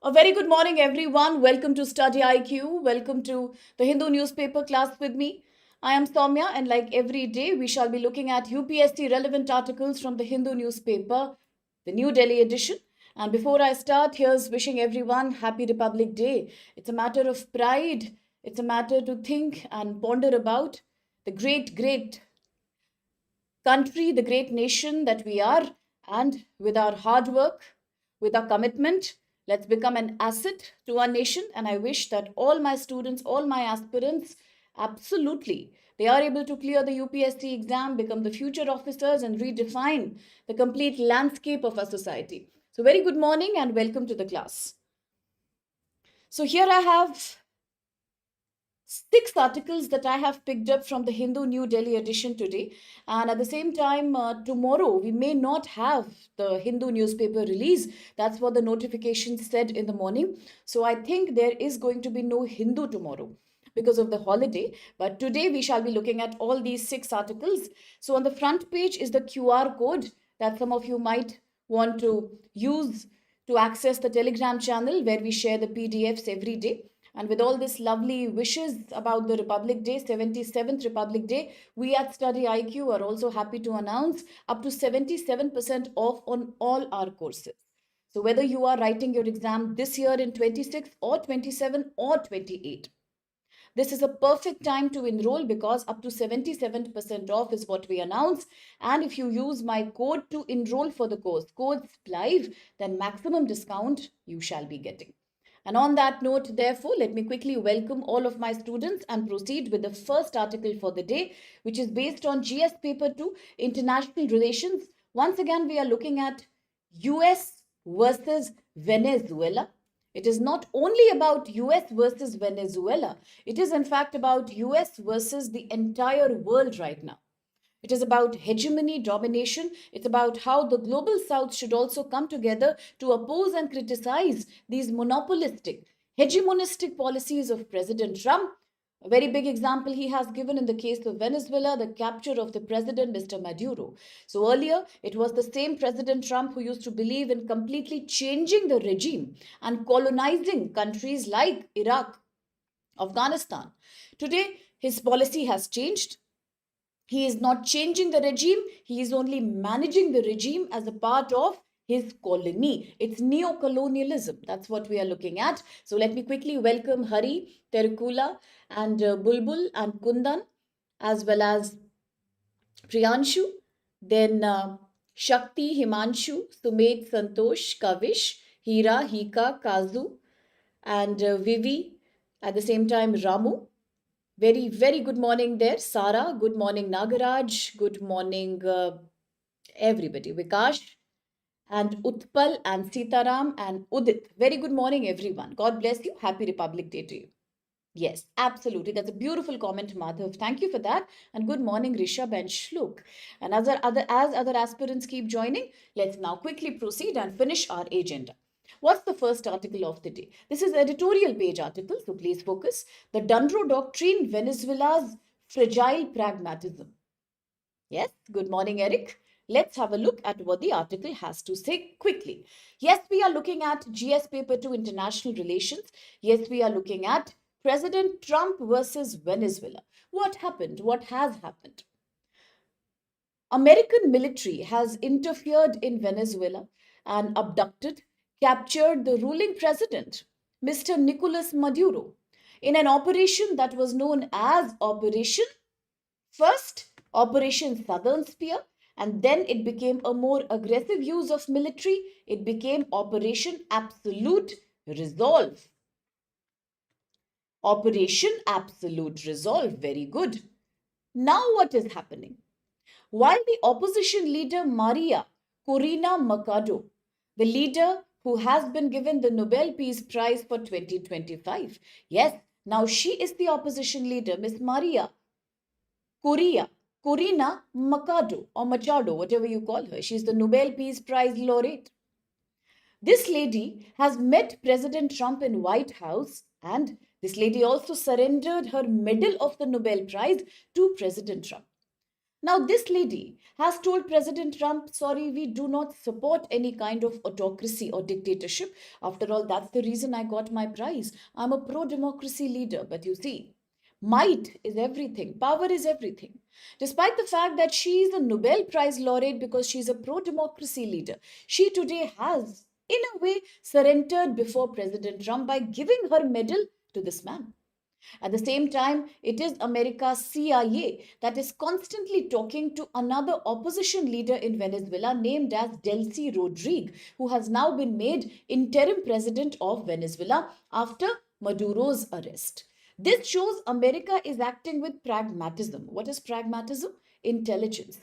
A very good morning, everyone. Welcome to StudyIQ. Welcome to the Hindu newspaper class with me. I am Saumya, and like every day, we shall be looking at UPSC relevant articles from the Hindu newspaper, the New Delhi edition. And before I start, here's wishing everyone Happy Republic Day. It's a matter of pride, it's a matter to think and ponder about the great country, the great nation that we are, and with our hard work, with our commitment, let's become an asset to our nation. And I wish that all my students, all my aspirants, absolutely, they are able to clear the UPSC exam, become the future officers, and redefine the complete landscape of our society. So, very good morning and welcome to the class. So, here I have six articles that I have picked up from the Hindu New Delhi edition today. And at the same time, tomorrow we may not have the Hindu newspaper release. That's what the notification said in the morning. So I think there is going to be no Hindu tomorrow because of the holiday. But today we shall be looking at all these six articles. So on the front page is the QR code that some of you might want to use to access the Telegram channel where we share the PDFs every day. And with all this lovely wishes about the Republic Day, 77th Republic Day, we at StudyIQ are also happy to announce up to 77% off on all our courses. So whether you are writing your exam this year in 26 or 27 or 28, this is a perfect time to enroll because up to 77% off is what we announce. And if you use my code to enroll for the course, code SPLIVE, then maximum discount you shall be getting. And on that note, therefore, let me quickly welcome all of my students and proceed with the first article for the day, which is based on GS Paper 2, International Relations. Once again, we are looking at US versus Venezuela. It is not only about US versus Venezuela. It is in fact about US versus the entire world right now. It is about hegemony, domination. It's about how the global south should also come together to oppose and criticize these monopolistic, hegemonistic policies of President Trump. A very big example he has given in the case of Venezuela, the capture of the president, Mr. Maduro. So earlier, it was the same President Trump who used to believe in completely changing the regime and colonizing countries like Iraq, Afghanistan. Today, his policy has changed. He is not changing the regime, he is only managing the regime as a part of his colony. It's neo-colonialism. That's what we are looking at. So let me quickly welcome Hari, Terukula, and Bulbul and Kundan, as well as Priyanshu, then Shakti, Himanshu, Sumit, Santosh, Kavish, Hira, Hika, Kazu, and Vivi, at the same time Ramu. Very good morning there, Sara. Good morning, Nagaraj. Good morning, everybody. Vikash and Utpal and Sitaram and Udit. Very good morning, everyone. God bless you. Happy Republic Day to you. Yes, absolutely. That's a beautiful comment, Madhav. Thank you for that. And good morning, Rishabh and Shlok. And as other aspirants keep joining, let's now quickly proceed and finish our agenda. What's the first article of the day? This is editorial page article, so please focus. The Donroe Doctrine, Venezuela's Fragile Pragmatism. Yes, good morning, Eric. Let's have a look at what the article has to say quickly. Yes, we are looking at GS Paper 2 International Relations. Yes, we are looking at President Trump versus Venezuela. What happened? What has happened? American military has interfered in Venezuela and abducted, captured the ruling president, Mr. Nicolas Maduro, in an operation that was known as Operation Southern Spear, and then it became a more aggressive use of military. It became Operation Absolute Resolve. Operation Absolute Resolve. Very good. Now what is happening? While the opposition leader Maria Corina Machado, the leader who has been given the Nobel Peace Prize for 2025, yes, now she is the opposition leader, Miss Maria Corina Machado or Machado, whatever you call her. She's the Nobel Peace Prize laureate. This lady has met President Trump in White House, and this lady also surrendered her medal of the Nobel Prize to President Trump. Now, this lady has told President Trump, sorry, we do not support any kind of autocracy or dictatorship. After all, that's the reason I got my prize. I'm a pro democracy leader. But you see, might is everything, power is everything. Despite the fact that she is a Nobel Prize laureate because she's a pro democracy leader, she today has, in a way, surrendered before President Trump by giving her medal to this man. At the same time, it is America's CIA that is constantly talking to another opposition leader in Venezuela named as Delcy Rodriguez, who has now been made interim president of Venezuela after Maduro's arrest. This shows America is acting with pragmatism. What is pragmatism? Intelligence.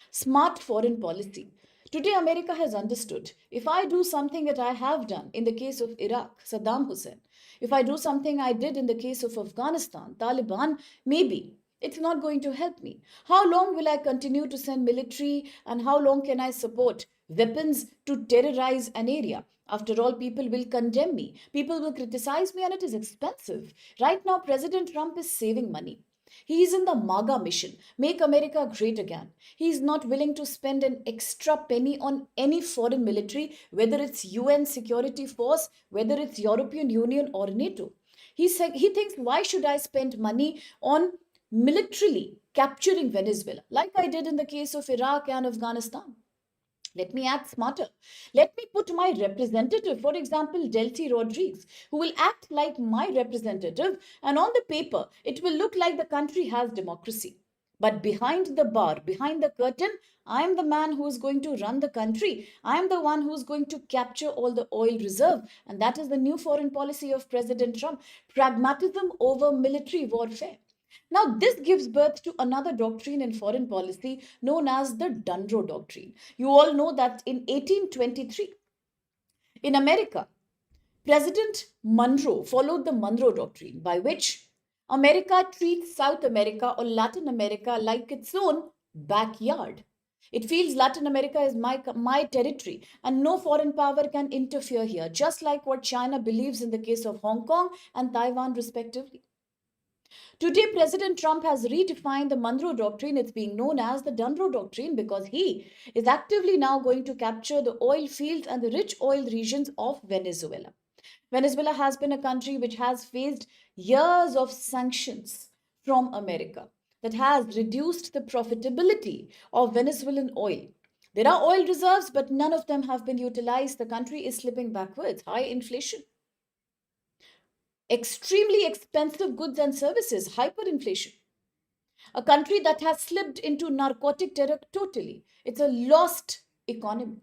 Smart foreign policy. Today, America has understood if I do something that I have done in the case of Iraq, Saddam Hussein, if I do something I did in the case of Afghanistan, Taliban, maybe it's not going to help me. How long will I continue to send military and how long can I support weapons to terrorize an area? After all, people will condemn me, people will criticize me, and it is expensive. Right now, President Trump is saving money. He is in the MAGA mission, Make America Great Again. He is not willing to spend an extra penny on any foreign military, whether it's UN Security Force, whether it's European Union or NATO. He thinks, why should I spend money on militarily capturing Venezuela, like I did in the case of Iraq and Afghanistan? Let me act smarter. Let me put my representative, for example, Delcy Rodriguez, who will act like my representative, and on the paper, it will look like the country has democracy. But behind the bar, behind the curtain, I am the man who is going to run the country. I am the one who is going to capture all the oil reserve. And that is the new foreign policy of President Trump. Pragmatism over military warfare. Now, this gives birth to another doctrine in foreign policy known as the Donroe Doctrine. You all know that in 1823, in America, President Monroe followed the Monroe Doctrine, by which America treats South America or Latin America like its own backyard. It feels Latin America is my territory and no foreign power can interfere here, just like what China believes in the case of Hong Kong and Taiwan, respectively. Today, President Trump has redefined the Monroe Doctrine. It's being known as the Donroe Doctrine because he is actively now going to capture the oil fields and the rich oil regions of Venezuela. Venezuela has been a country which has faced years of sanctions from America that has reduced the profitability of Venezuelan oil. There are oil reserves, but none of them have been utilized. The country is slipping backwards. High inflation, extremely expensive goods and services, hyperinflation. A country that has slipped into narcotic terror totally. It's a lost economy.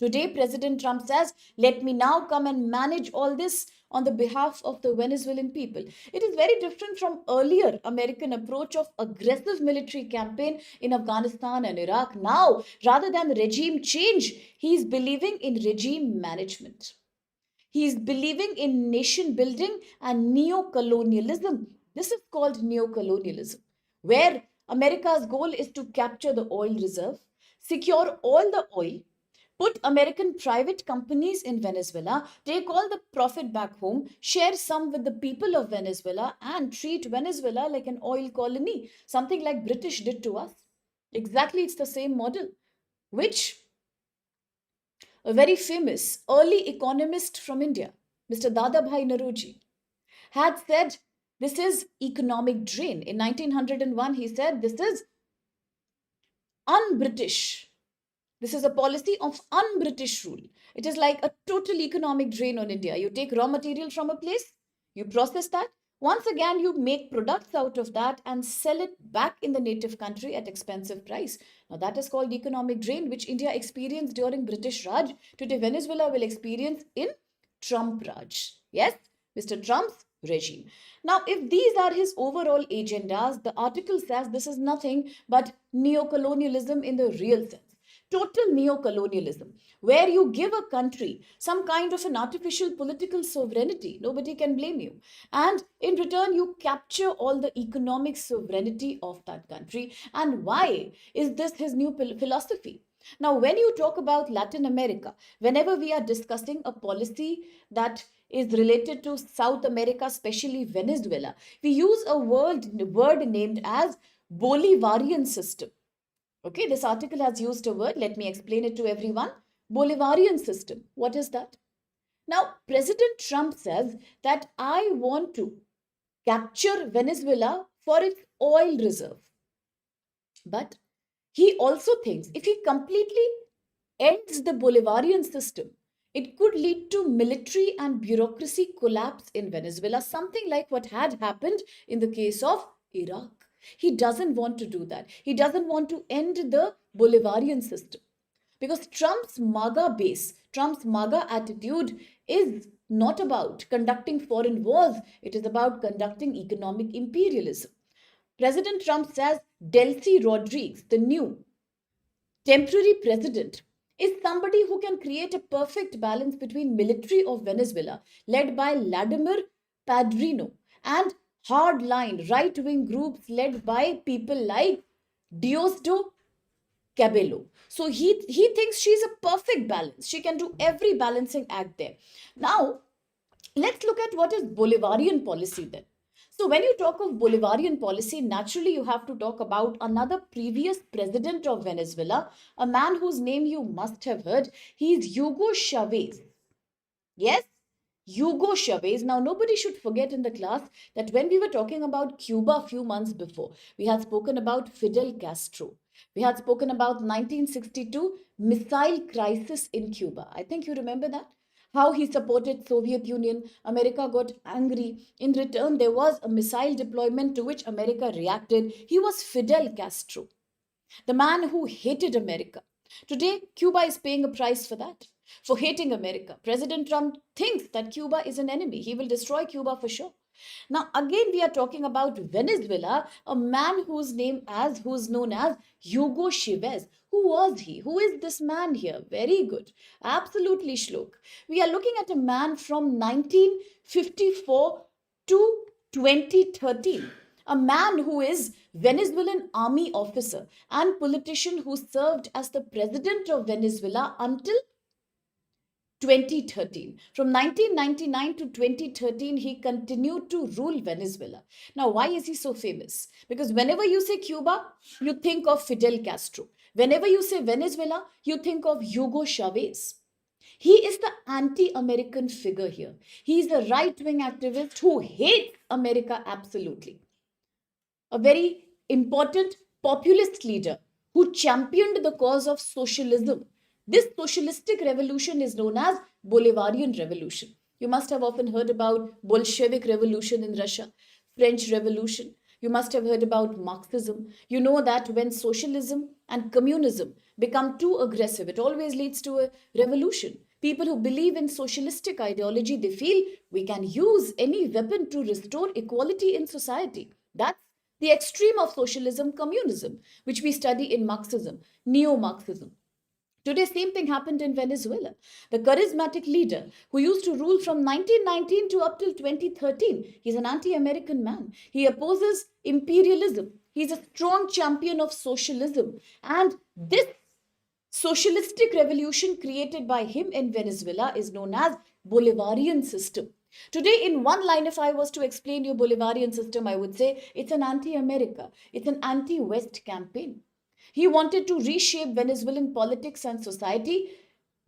Today, President Trump says, let me now come and manage all this on the behalf of the Venezuelan people. It is very different from earlier American approach of aggressive military campaign in Afghanistan and Iraq. Now, rather than regime change, he is believing in regime management. He is believing in nation building and neo-colonialism. This is called neo-colonialism, where America's goal is to capture the oil reserve, secure all the oil, put American private companies in Venezuela, take all the profit back home, share some with the people of Venezuela, and treat Venezuela like an oil colony, something like British did to us. Exactly, it's the same model, which a very famous early economist from India, Mr. Dadabhai Naoroji, had said this is economic drain. In 1901, he said this is un-British. This is a policy of un-British rule. It is like a total economic drain on India. You take raw material from a place, you process that, once again you make products out of that and sell it back in the native country at expensive price. Now that is called economic drain, which India experienced during British Raj. Today Venezuela will experience in Trump Raj. Yes, Mr. Trump's regime. Now, if these are his overall agendas, the article says this is nothing but neo-colonialism in the real sense. Total neo-colonialism, where you give a country some kind of an artificial political sovereignty. Nobody can blame you. And in return, you capture all the economic sovereignty of that country. And why is this his new philosophy? Now, when you talk about Latin America, whenever we are discussing a policy that is related to South America, especially Venezuela, we use a word named as Bolivarian system. Okay, this article has used a word. Let me explain it to everyone. Bolivarian system. What is that? Now, President Trump says that I want to capture Venezuela for its oil reserve. But he also thinks if he completely ends the Bolivarian system, it could lead to military and bureaucracy collapse in Venezuela, something like what had happened in the case of Iraq. He doesn't want to do that. He doesn't want to end the Bolivarian system. Because Trump's MAGA base, Trump's MAGA attitude is not about conducting foreign wars, it is about conducting economic imperialism. President Trump says Delcy Rodriguez, the new temporary president, is somebody who can create a perfect balance between military of Venezuela led by Vladimir Padrino and hardline right-wing groups led by people like Diosdado Cabello. So he thinks she's a perfect balance. She can do every balancing act there. Now, let's look at what is Bolivarian policy then. So when you talk of Bolivarian policy, naturally you have to talk about another previous president of Venezuela, a man whose name you must have heard. He is Hugo Chavez. Yes, Hugo Chavez. Now, nobody should forget in the class that when we were talking about Cuba a few months before, we had spoken about Fidel Castro. We had spoken about 1962 missile crisis in Cuba. I think you remember that. How he supported Soviet Union. America got angry. In return, there was a missile deployment to which America reacted. He was Fidel Castro, the man who hated America. Today, Cuba is paying a price for that, for hating America. President Trump thinks that Cuba is an enemy. He will destroy Cuba for sure. Now, again, we are talking about Venezuela, a man who's known as Hugo Chavez. Who was he? Who is this man here? Very good. Absolutely, Shlok. We are looking at a man from 1954 to 2013. A man who is Venezuelan army officer and politician who served as the president of Venezuela until 2013. From 1999 to 2013, he continued to rule Venezuela. Now, why is he so famous? Because whenever you say Cuba, you think of Fidel Castro. Whenever you say Venezuela, you think of Hugo Chavez. He is the anti-American figure here. He is a right-wing activist who hates America absolutely. A very important populist leader who championed the cause of socialism. This socialistic revolution is known as Bolivarian Revolution. You must have often heard about Bolshevik Revolution in Russia, French Revolution. You must have heard about Marxism. You know that when socialism and communism become too aggressive, it always leads to a revolution. People who believe in socialistic ideology, they feel we can use any weapon to restore equality in society. That's the extreme of socialism, communism, which we study in Marxism, neo-Marxism. Today, same thing happened in Venezuela. The charismatic leader who used to rule from 1919 to up till 2013, he's an anti-American man. He opposes imperialism. He's a strong champion of socialism. And this socialistic revolution created by him in Venezuela is known as Bolivarian system. Today, in one line, if I was to explain your Bolivarian system, I would say it's an anti-America. It's an anti-West campaign. He wanted to reshape Venezuelan politics and society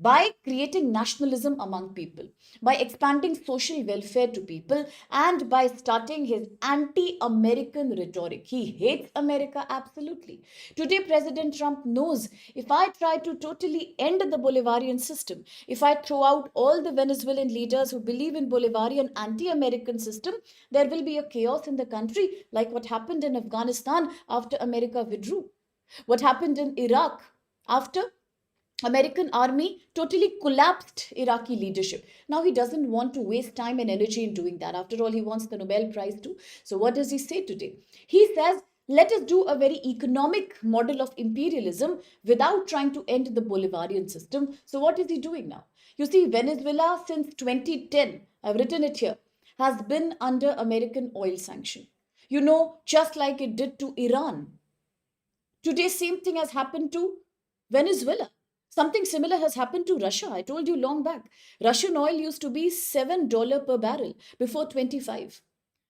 by creating nationalism among people, by expanding social welfare to people, and by starting his anti-American rhetoric. He hates America absolutely. Today, President Trump knows if I try to totally end the Bolivarian system, if I throw out all the Venezuelan leaders who believe in Bolivarian anti-American system, there will be a chaos in the country like what happened in Afghanistan after America withdrew. What happened in Iraq after American army totally collapsed Iraqi leadership. Now he doesn't want to waste time and energy in doing that. After all, he wants the Nobel Prize too. So what does he say today? He says, let us do a very economic model of imperialism without trying to end the Bolivarian system. So what is he doing now? You see, Venezuela since 2010, I've written it here, has been under American oil sanction. You know, just like it did to Iran. Today, same thing has happened to Venezuela. Something similar has happened to Russia. I told you long back. Russian oil used to be $7 per barrel before 25.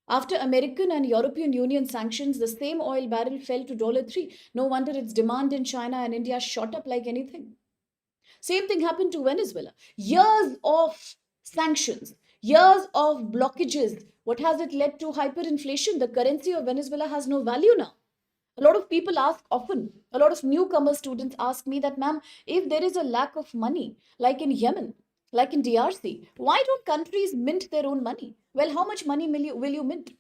After American and European Union sanctions, the same oil barrel fell to $3. No wonder its demand in China and India shot up like anything. Same thing happened to Venezuela. Years of sanctions, years of blockages. What has it led to? Hyperinflation. The currency of Venezuela has no value now. A lot of people ask often, a lot of newcomer students ask me that, ma'am, if there is a lack of money, like in Yemen, like in DRC, why don't countries mint their own money? Well, how much money will you mint?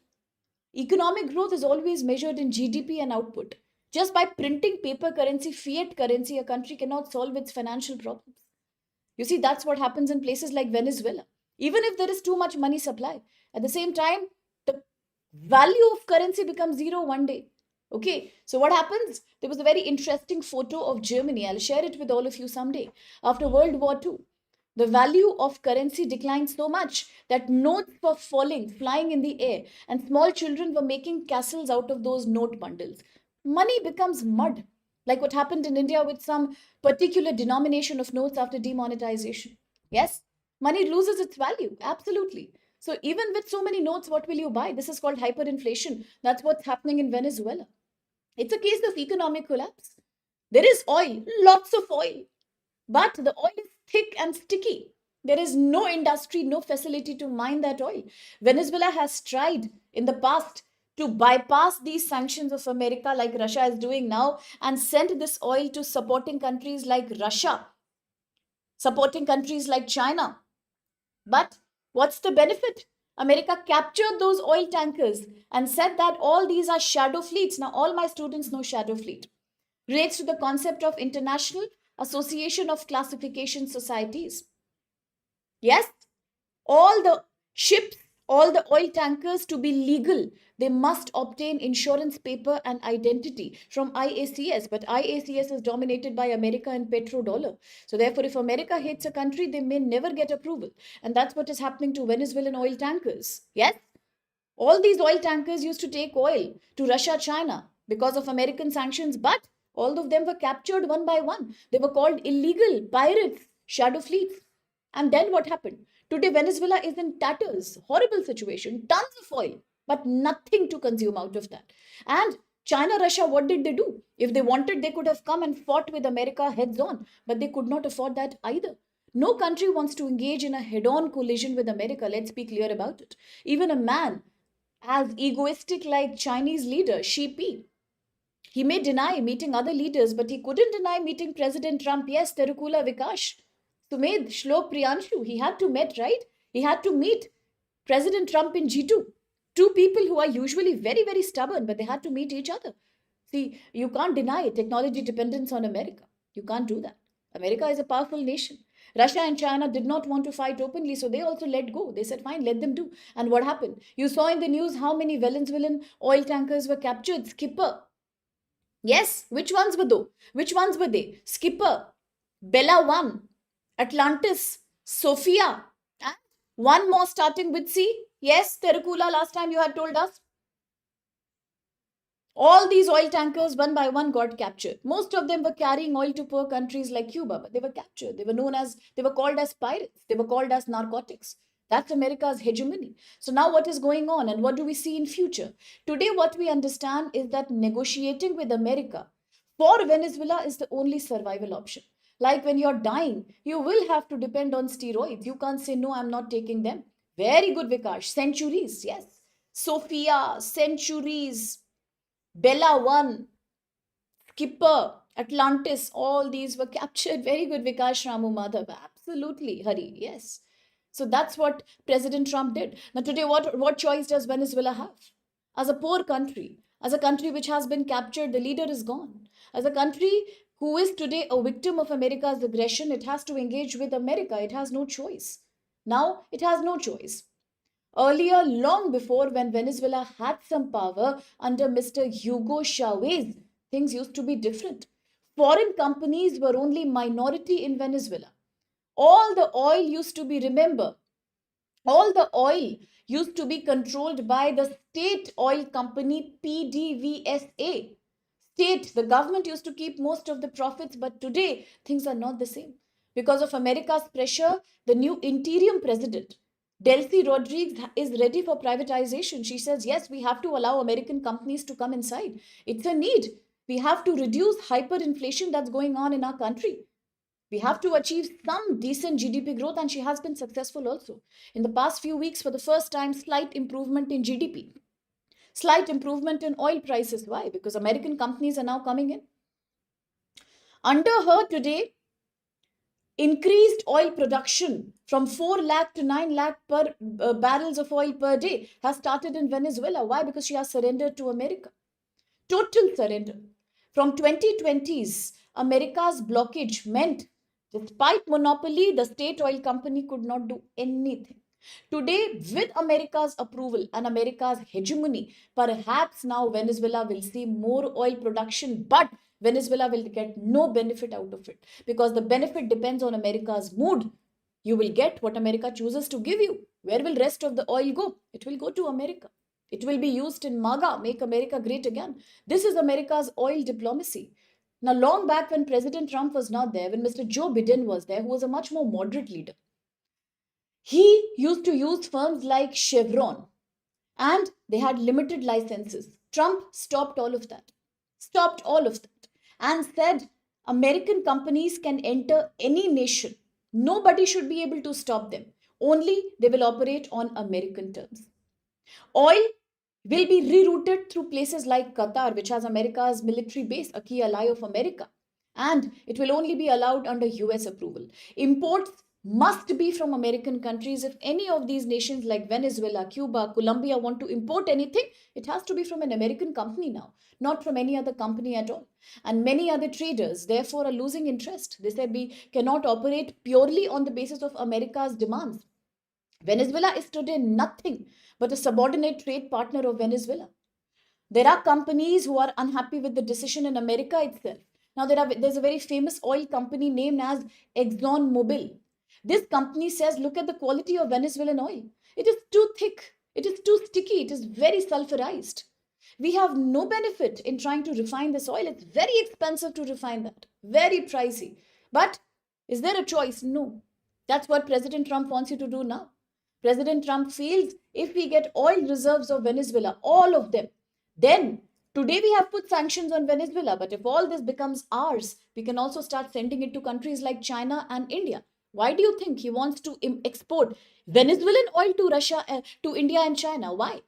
Economic growth is always measured in GDP and output. Just by printing paper currency, fiat currency, a country cannot solve its financial problems. You see, that's what happens in places like Venezuela. Even if there is too much money supply, at the same time, the value of currency becomes zero one day. Okay, so what happens? There was a very interesting photo of Germany. I'll share it with all of you someday. After World War II, the value of currency declined so much that notes were falling, flying in the air, and small children were making castles out of those note bundles. Money becomes mud, like what happened in India with some particular denomination of notes after demonetization. Yes, money loses its value, absolutely. So, even with so many notes, what will you buy? This is called hyperinflation. That's what's happening in Venezuela. It's a case of economic collapse. There is oil, lots of oil, but the oil is thick and sticky. There is no industry, no facility to mine that oil. Venezuela has tried in the past to bypass these sanctions of America, like Russia is doing now, and send this oil to supporting countries like Russia, supporting countries like China. But what's the benefit? America captured those oil tankers and said that all these are shadow fleets. Now, all my students know shadow fleet relates to the concept of International Association of Classification Societies. Yes, all the ships, all the oil tankers to be legal, they must obtain insurance paper and identity from IACS. But IACS is dominated by America and petrodollar. So therefore, if America hates a country, they may never get approval. And that's what is happening to Venezuelan oil tankers. Yes, all these oil tankers used to take oil to Russia, China because of American sanctions, but all of them were captured one by one. They were called illegal pirates, shadow fleets. And then what happened? Today, Venezuela is in tatters, horrible situation, tons of oil, but nothing to consume out of that. And China, Russia, what did they do? If they wanted, they could have come and fought with America heads on, but they could not afford that either. No country wants to engage in a head on collision with America. Let's be clear about it. Even a man as egoistic like Chinese leader Xi Jinping, he may deny meeting other leaders, but he couldn't deny meeting President Trump. Yes, Terukula Vikash, Sumedh, Shlok, Priyanshu, he had to meet, right? He had to meet President Trump in G2. Two people who are usually very, very stubborn, but they had to meet each other. See, you can't deny technology dependence on America. You can't do that. America is a powerful nation. Russia and China did not want to fight openly, so they also let go. They said, fine, let them do. And what happened? You saw in the news how many Venezuelan oil tankers were captured. Skipper. Yes, which ones were though? Which ones were they? Skipper, Bella 1, Atlantis, Sophia, and one more starting with C. Yes, Terukula, last time you had told us. All these oil tankers, one by one, got captured. Most of them were carrying oil to poor countries like Cuba, but they were captured. They were called as pirates. They were called as narcotics. That's America's hegemony. So now what is going on and what do we see in future? Today, what we understand is that negotiating with America for Venezuela is the only survival option. Like when you're dying, you will have to depend on steroids. You can't say, no, I'm not taking them. Very good, Vikash. Centuries, yes. Sophia, centuries. Bella 1, Skipper, Atlantis, all these were captured. Very good, Vikash Ramu Madhav. Absolutely, Hari, yes. So that's what President Trump did. Now, today, what choice does Venezuela have? As a poor country, as a country which has been captured, the leader is gone. As a country who is today a victim of America's aggression, it has to engage with America. It has no choice. Now, it has no choice. Earlier, long before, when Venezuela had some power under Mr. Hugo Chavez, things used to be different. Foreign companies were only minority in Venezuela. All the oil used to be, remember, all the oil used to be controlled by the state oil company PDVSA. State, the government used to keep most of the profits, but today things are not the same. Because of America's pressure, the new interim president, Delcy Rodriguez is ready for privatization. She says, yes, we have to allow American companies to come inside. It's a need. We have to reduce hyperinflation that's going on in our country. We have to achieve some decent GDP growth, and she has been successful also. In the past few weeks, for the first time, slight improvement in GDP, slight improvement in oil prices. Why? Because American companies are now coming in. Under her today, increased oil production from 4 lakh to 9 lakh per barrels of oil per day has started in Venezuela. Why? Because she has surrendered to America. Total surrender. From 2020s, America's blockage meant, despite monopoly, the state oil company could not do anything. Today, with America's approval and America's hegemony, perhaps now Venezuela will see more oil production, but Venezuela will get no benefit out of it, because the benefit depends on America's mood. You will get what America chooses to give you. Where will rest of the oil go? It will go to America. It will be used in MAGA, Make America Great Again. This is America's oil diplomacy. Now, long back when President Trump was not there, when Mr. Joe Biden was there, who was a much more moderate leader, he used to use firms like Chevron, and they had limited licenses. Trump stopped all of that. Stopped all of that. And said American companies can enter any nation. Nobody should be able to stop them. Only they will operate on American terms. Oil will be rerouted through places like Qatar, which has America's military base, a key ally of America. And it will only be allowed under US approval. Imports must be from American countries. If any of these nations like Venezuela, Cuba, Colombia want to import anything, it has to be from an American company now, not from any other company at all. And many other traders, therefore, are losing interest. They said we cannot operate purely on the basis of America's demands. Venezuela is today nothing but a subordinate trade partner of Venezuela. There are companies who are unhappy with the decision in America itself. Now, there's a very famous oil company named as ExxonMobil. This company says, look at the quality of Venezuelan oil. It is too thick. It is too sticky. It is very sulfurized. We have no benefit in trying to refine this oil. It's very expensive to refine that. Very pricey. But is there a choice? No. That's what President Trump wants you to do now. President Trump feels if we get oil reserves of Venezuela, all of them, then today we have put sanctions on Venezuela. But if all this becomes ours, we can also start sending it to countries like China and India. Why do you think he wants to export Venezuelan oil to Russia, to India and China? Why?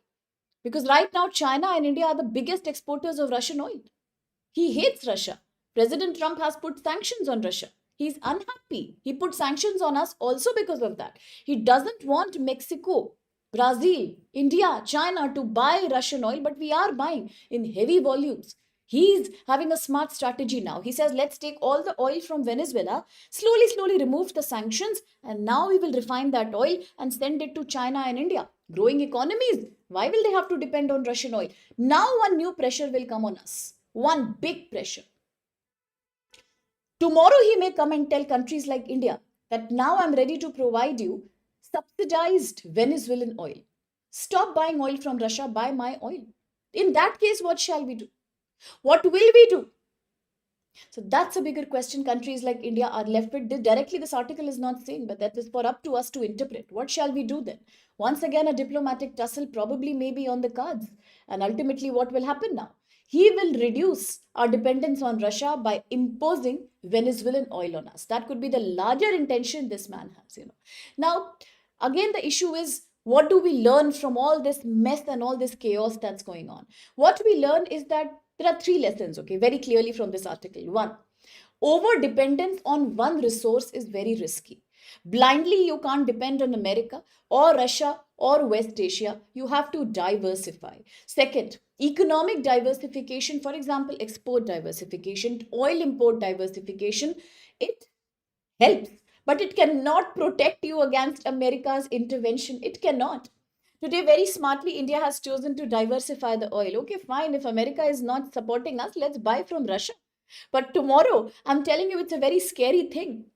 Because right now China and India are the biggest exporters of Russian oil. He hates Russia. President Trump has put sanctions on Russia. He's unhappy. He put sanctions on us also because of that. He doesn't want Mexico, Brazil, India, China to buy Russian oil, but we are buying in heavy volumes. He's having a smart strategy now. He says, let's take all the oil from Venezuela, slowly remove the sanctions, and now we will refine that oil and send it to China and India. Growing economies. Why will they have to depend on Russian oil? Now one new pressure will come on us. One big pressure. Tomorrow he may come and tell countries like India that now I'm ready to provide you subsidized Venezuelan oil. Stop buying oil from Russia, buy my oil. In that case, what shall we do? What will we do? So that's a bigger question countries like India are left with. Directly, this article is not saying, but that is for up to us to interpret. What shall we do then? Once again, a diplomatic tussle probably may be on the cards. And ultimately, what will happen now? He will reduce our dependence on Russia by imposing Venezuelan oil on us. That could be the larger intention this man has. Now, again, the issue is, what do we learn from all this mess and all this chaos that's going on? What we learn is that there are 3 lessons, okay, very clearly from this article. 1, over dependence on one resource is very risky. Blindly, you can't depend on America or Russia or West Asia. You have to diversify. Second, economic diversification, for example, export diversification, oil import diversification, it helps, but it cannot protect you against America's intervention. It cannot. Today, very smartly, India has chosen to diversify the oil. Okay, fine. If America is not supporting us, let's buy from Russia. But tomorrow, I'm telling you, it's a very scary thing.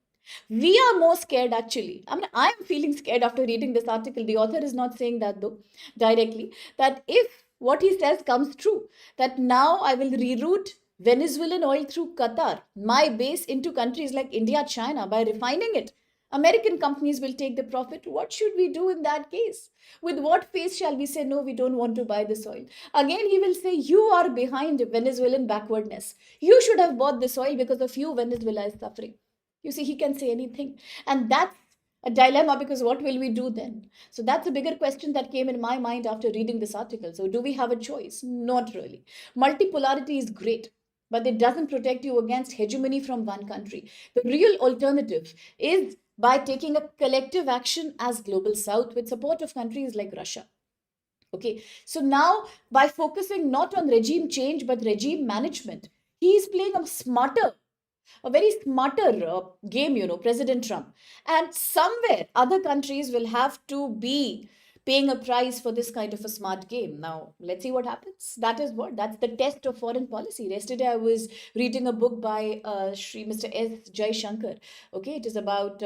We are more scared actually. I mean, I'm feeling scared after reading this article. The author is not saying that though directly, that if what he says comes true, that now I will reroute Venezuelan oil through Qatar, my base, into countries like India, China by refining it. American companies will take the profit. What should we do in that case? With what face shall we say, no, we don't want to buy this oil? Again, he will say, you are behind Venezuelan backwardness. You should have bought this oil because of you, Venezuela is suffering. You see, he can say anything. And that's a dilemma because what will we do then? So that's a bigger question that came in my mind after reading this article. So, do we have a choice? Not really. Multipolarity is great, but it doesn't protect you against hegemony from one country. The real alternative is by taking a collective action as global south with support of countries like Russia. Okay, so now by focusing not on regime change but regime management, he is playing a very smarter game, President Trump. And somewhere other countries will have to be paying a price for this kind of a smart game. Now, let's see what happens. That's the test of foreign policy. Yesterday, I was reading a book by Mr. S. Jai Shankar. Okay, it is about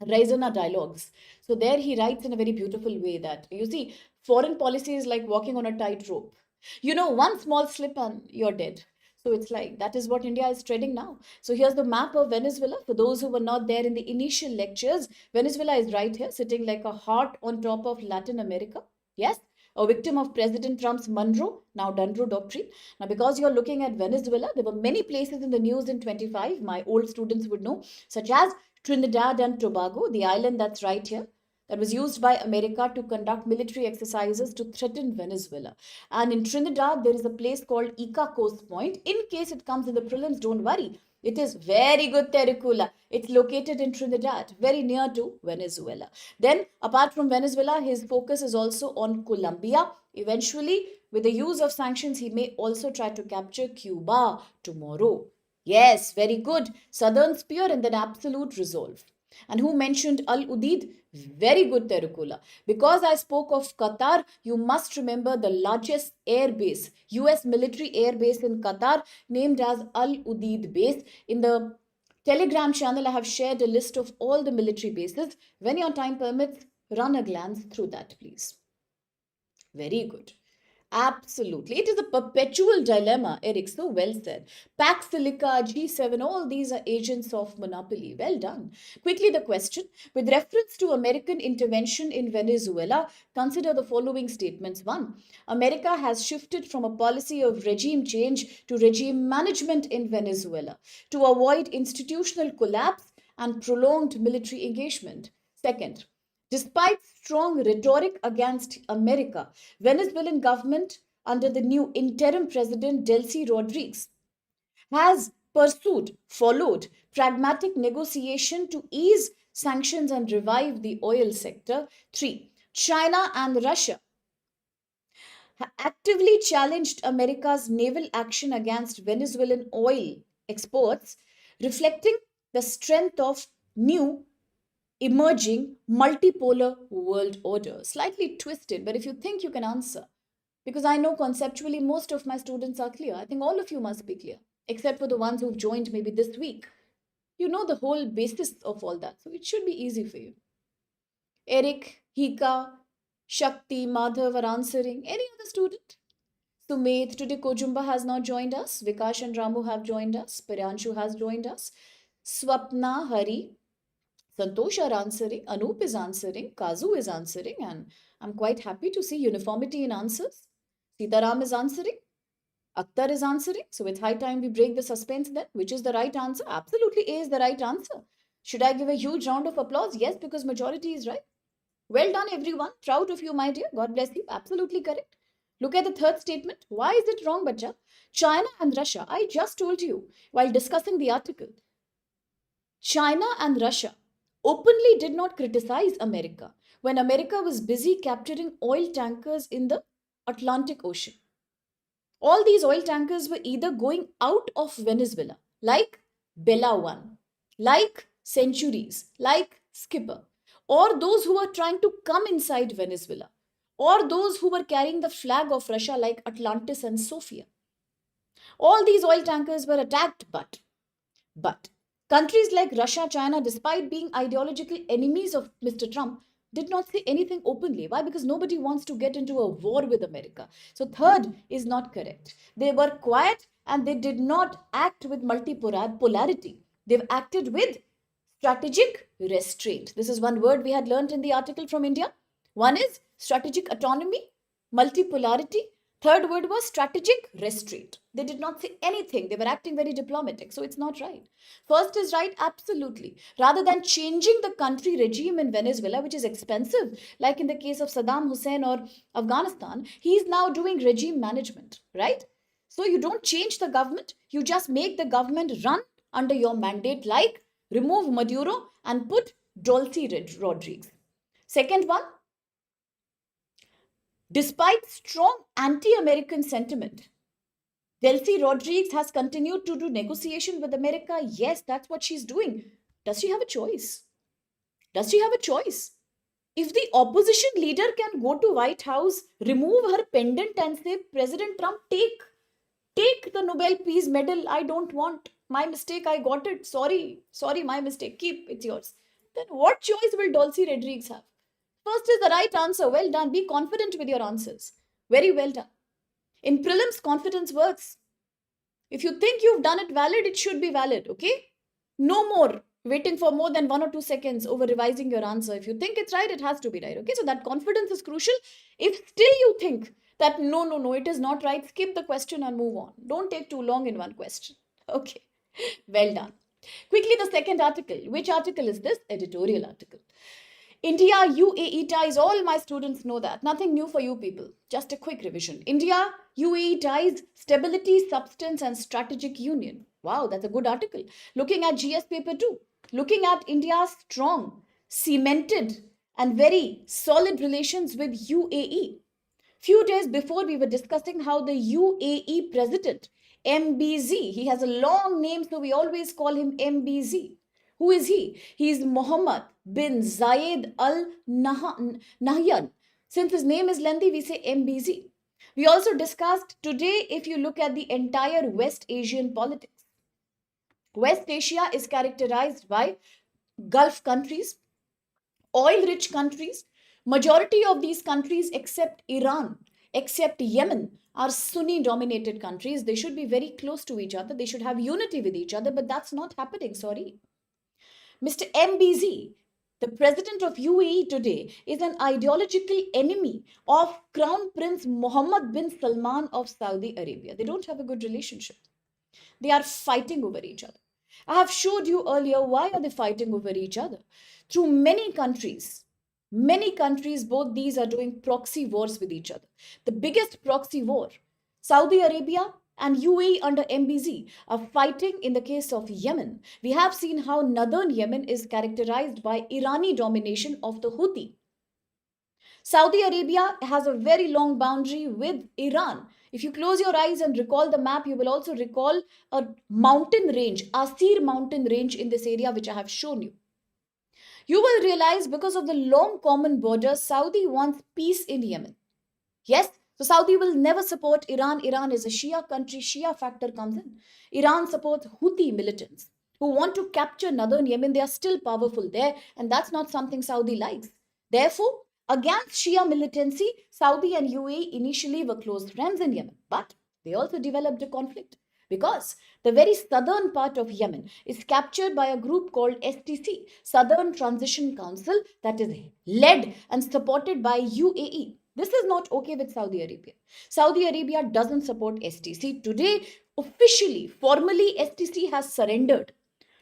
Raisina dialogues. So there he writes in a very beautiful way that you see, foreign policy is like walking on a tightrope. One small slip and you're dead. So it's like that is what India is treading now. So here's the map of Venezuela. For those who were not there in the initial lectures, Venezuela is right here, sitting like a heart on top of Latin America. Yes, a victim of President Trump's Monroe, now Donroe Doctrine. Now, because you're looking at Venezuela, there were many places in the news in 25, my old students would know, such as Trinidad and Tobago, the island that's right here, that was used by America to conduct military exercises to threaten Venezuela. And in Trinidad, there is a place called Ica Coast Point. In case it comes in the prelims, don't worry. It is very good Tericula. It's located in Trinidad, very near to Venezuela. Then, apart from Venezuela, his focus is also on Colombia. Eventually, with the use of sanctions, he may also try to capture Cuba tomorrow. Yes, very good. Southern Spear and then Absolute Resolve. And who mentioned Al Udeid? Very good, Terukula. Because I spoke of Qatar, you must remember the largest air base, US military air base in Qatar, named as Al Udeid base. In the Telegram channel, I have shared a list of all the military bases. When your time permits, run a glance through that, please. Very good. Absolutely. It is a perpetual dilemma, Eric. So well said. Pax Silica, G7, all these are agents of monopoly. Well done. Quickly, the question. With reference to American intervention in Venezuela, consider the following statements. 1. America has shifted from a policy of regime change to regime management in Venezuela to avoid institutional collapse and prolonged military engagement. Second, despite strong rhetoric against America, Venezuelan government under the new interim president Delcy Rodriguez has followed pragmatic negotiation to ease sanctions and revive the oil sector. 3. China and Russia actively challenged America's naval action against Venezuelan oil exports, reflecting the strength of new emerging multipolar world order. Slightly twisted, but if you think you can answer, because I know conceptually most of my students are clear. I think all of you must be clear, except for the ones who've joined maybe this week. You know the whole basis of all that, so it should be easy for you. Eric, Hika, Shakti, Madhav are answering. Any other student? Sumit, today Kojumba has not joined us. Vikash and Ramu have joined us. Piryanshu has joined us. Swapna, Hari, Santosh are answering, Anup is answering, Kazu is answering, and I'm quite happy to see uniformity in answers. Sitaram is answering, Akhtar is answering. So it's high time we break the suspense then. Which is the right answer? Absolutely A is the right answer. Should I give a huge round of applause? Yes, because majority is right. Well done, everyone. Proud of you, my dear. God bless you. Absolutely correct. Look at the third statement. Why is it wrong, Bacha? China and Russia. I just told you while discussing the article. China and Russia openly did not criticize America when America was busy capturing oil tankers in the Atlantic Ocean. All these oil tankers were either going out of Venezuela, like Bella One, like Centuries, like Skipper, or those who were trying to come inside Venezuela, or those who were carrying the flag of Russia, like Atlantis and Sophia. All these oil tankers were attacked, but countries like Russia, China, despite being ideological enemies of Mr. Trump, did not say anything openly. Why? Because nobody wants to get into a war with America. So, third is not correct. They were quiet and they did not act with multipolarity. They've acted with strategic restraint. This is one word we had learned in the article from India. One is strategic autonomy, multipolarity. Third word was strategic restraint. They did not say anything. They were acting very diplomatic. So it's not right. First is right, absolutely. Rather than changing the country regime in Venezuela, which is expensive, like in the case of Saddam Hussein or Afghanistan, he's now doing regime management, right? So you don't change the government, you just make the government run under your mandate, like remove Maduro and put Dulce Rodriguez. Second one, despite strong anti-American sentiment, Delcy Rodriguez has continued to do negotiation with America. Yes, that's what she's doing. Does she have a choice? Does she have a choice? If the opposition leader can go to White House, remove her pendant and say, President Trump, take the Nobel Peace Medal. I don't want. My mistake, I got it. Sorry, my mistake. Keep, it's yours. Then what choice will Dulce Rodriguez have? First is the right answer. Well done. Be confident with your answers. Very well done. In prelims, confidence works. If you think you've done it valid, it should be valid, okay? No more waiting for more than 1 or 2 seconds over revising your answer. If you think it's right, it has to be right, okay? So that confidence is crucial. If still you think that no, it is not right, skip the question and move on. Don't take too long in one question. Okay, well done. Quickly, the second article. Which article is this? Editorial article. India-UAE ties, all my students know that. Nothing new for you people. Just a quick revision. India-UAE ties, stability, substance and strategic union. Wow, that's a good article. Looking at GS paper 2. Looking at India's strong, cemented and very solid relations with UAE. Few days before, we were discussing how the UAE president, MBZ, he has a long name, so we always call him MBZ. Who is he? He is Mohammed bin Zayed Al Nahyan. Since his name is lengthy, we say MBZ. We also discussed today, if you look at the entire West Asian politics, West Asia is characterized by Gulf countries, oil-rich countries. Majority of these countries, except Iran, except Yemen, are Sunni-dominated countries. They should be very close to each other. They should have unity with each other, but that's not happening, sorry. Mr. MBZ, the president of UAE today, is an ideological enemy of Crown Prince Mohammed bin Salman of Saudi Arabia. They don't have a good relationship. They are fighting over each other. I have showed you earlier why are they fighting over each other. Through many countries, both these are doing proxy wars with each other. The biggest proxy war, Saudi Arabia and UAE under MBZ are fighting in the case of Yemen. We have seen how northern Yemen is characterized by Irani domination of the Houthi. Saudi Arabia has a very long boundary with Iran. If you close your eyes and recall the map, you will also recall a mountain range, Asir mountain range in this area, which I have shown you. You will realize because of the long common border, Saudi wants peace in Yemen. Yes, so Saudi will never support Iran. Iran is a Shia country. Shia factor comes in. Iran supports Houthi militants who want to capture northern Yemen. They are still powerful there, and that's not something Saudi likes. Therefore, against Shia militancy, Saudi and UAE initially were close friends in Yemen, but they also developed a conflict because the very southern part of Yemen is captured by a group called STC, Southern Transition Council, that is led and supported by UAE. This is not okay with Saudi Arabia. Saudi Arabia doesn't support STC. Today, officially, formally, STC has surrendered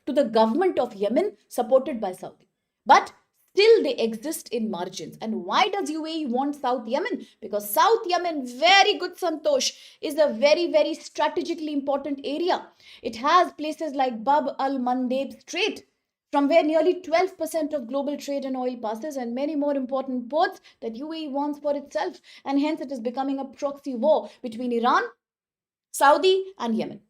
to the government of Yemen, supported by Saudi. But still they exist in margins. And why does UAE want South Yemen? Because South Yemen, very good Santosh, is a very, very strategically important area. It has places like Bab al-Mandeb Strait, from where nearly 12% of global trade and oil passes, and many more important ports that UAE wants for itself. And hence it is becoming a proxy war between Iran, Saudi and Yemen.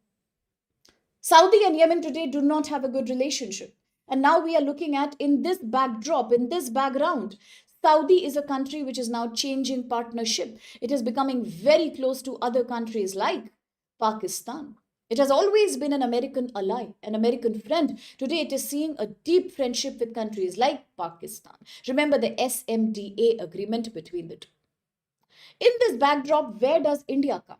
Saudi and Yemen today do not have a good relationship. And now we are looking at, in this backdrop, in this background, Saudi is a country which is now changing partnership. It is becoming very close to other countries like Pakistan. It has always been an American ally, an American friend. Today it is seeing a deep friendship with countries like Pakistan. Remember the SMDA agreement between the two. In this backdrop, where does India come?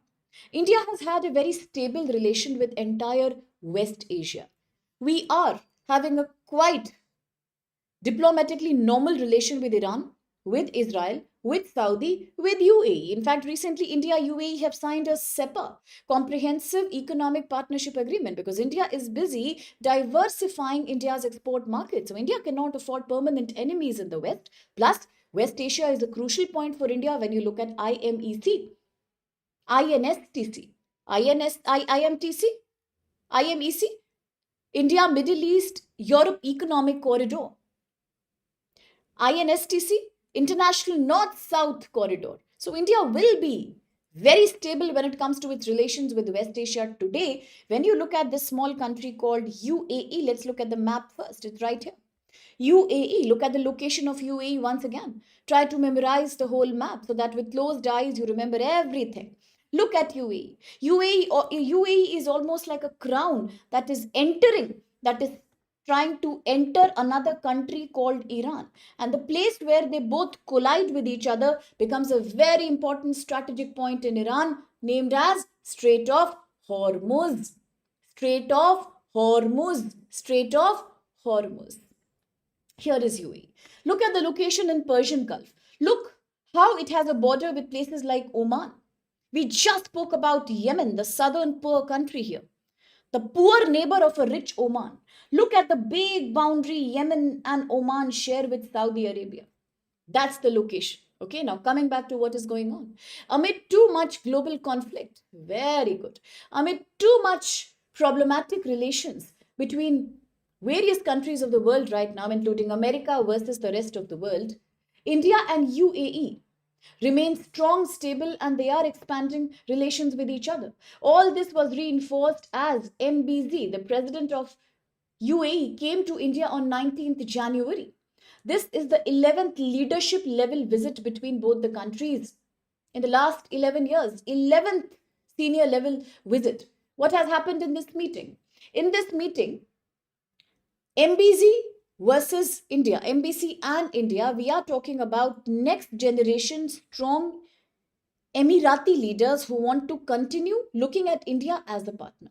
India has had a very stable relation with entire West Asia. We are having a quite diplomatically normal relation with Iran, with Israel, with Saudi, with UAE. In fact, recently India UAE have signed a CEPA, Comprehensive Economic Partnership Agreement, because India is busy diversifying India's export market. So India cannot afford permanent enemies in the West. Plus, West Asia is a crucial point for India when you look at IMEC, INSTC, IMTC, IMEC, India Middle East Europe Economic Corridor, INSTC, International North-South Corridor. So India will be very stable when it comes to its relations with West Asia today. When you look at this small country called UAE, let's look at the map first. It's right here. UAE, look at the location of UAE once again. Try to memorize the whole map so that with closed eyes you remember everything. Look at UAE. UAE is almost like a crown that is trying to enter another country called Iran. And the place where they both collide with each other becomes a very important strategic point in Iran, named as Strait of Hormuz. Strait of Hormuz. Strait of Hormuz. Here is UAE. Look at the location in Persian Gulf. Look how it has a border with places like Oman. We just spoke about Yemen, the southern poor country here, the poor neighbor of a rich Oman. Look at the big boundary Yemen and Oman share with Saudi Arabia. That's the location. Okay, now coming back to what is going on. Amid too much global conflict, very good. Amid too much problematic relations between various countries of the world right now, including America versus the rest of the world, India and UAE remain strong, stable, and they are expanding relations with each other. All this was reinforced as MBZ, the president of UAE, came to India on 19th January. This is the 11th leadership level visit between both the countries in the last 11 years. 11th senior level visit. What has happened in this meeting? In this meeting, MBZ versus India, MBC and India, we are talking about next generation strong Emirati leaders who want to continue looking at India as a partner.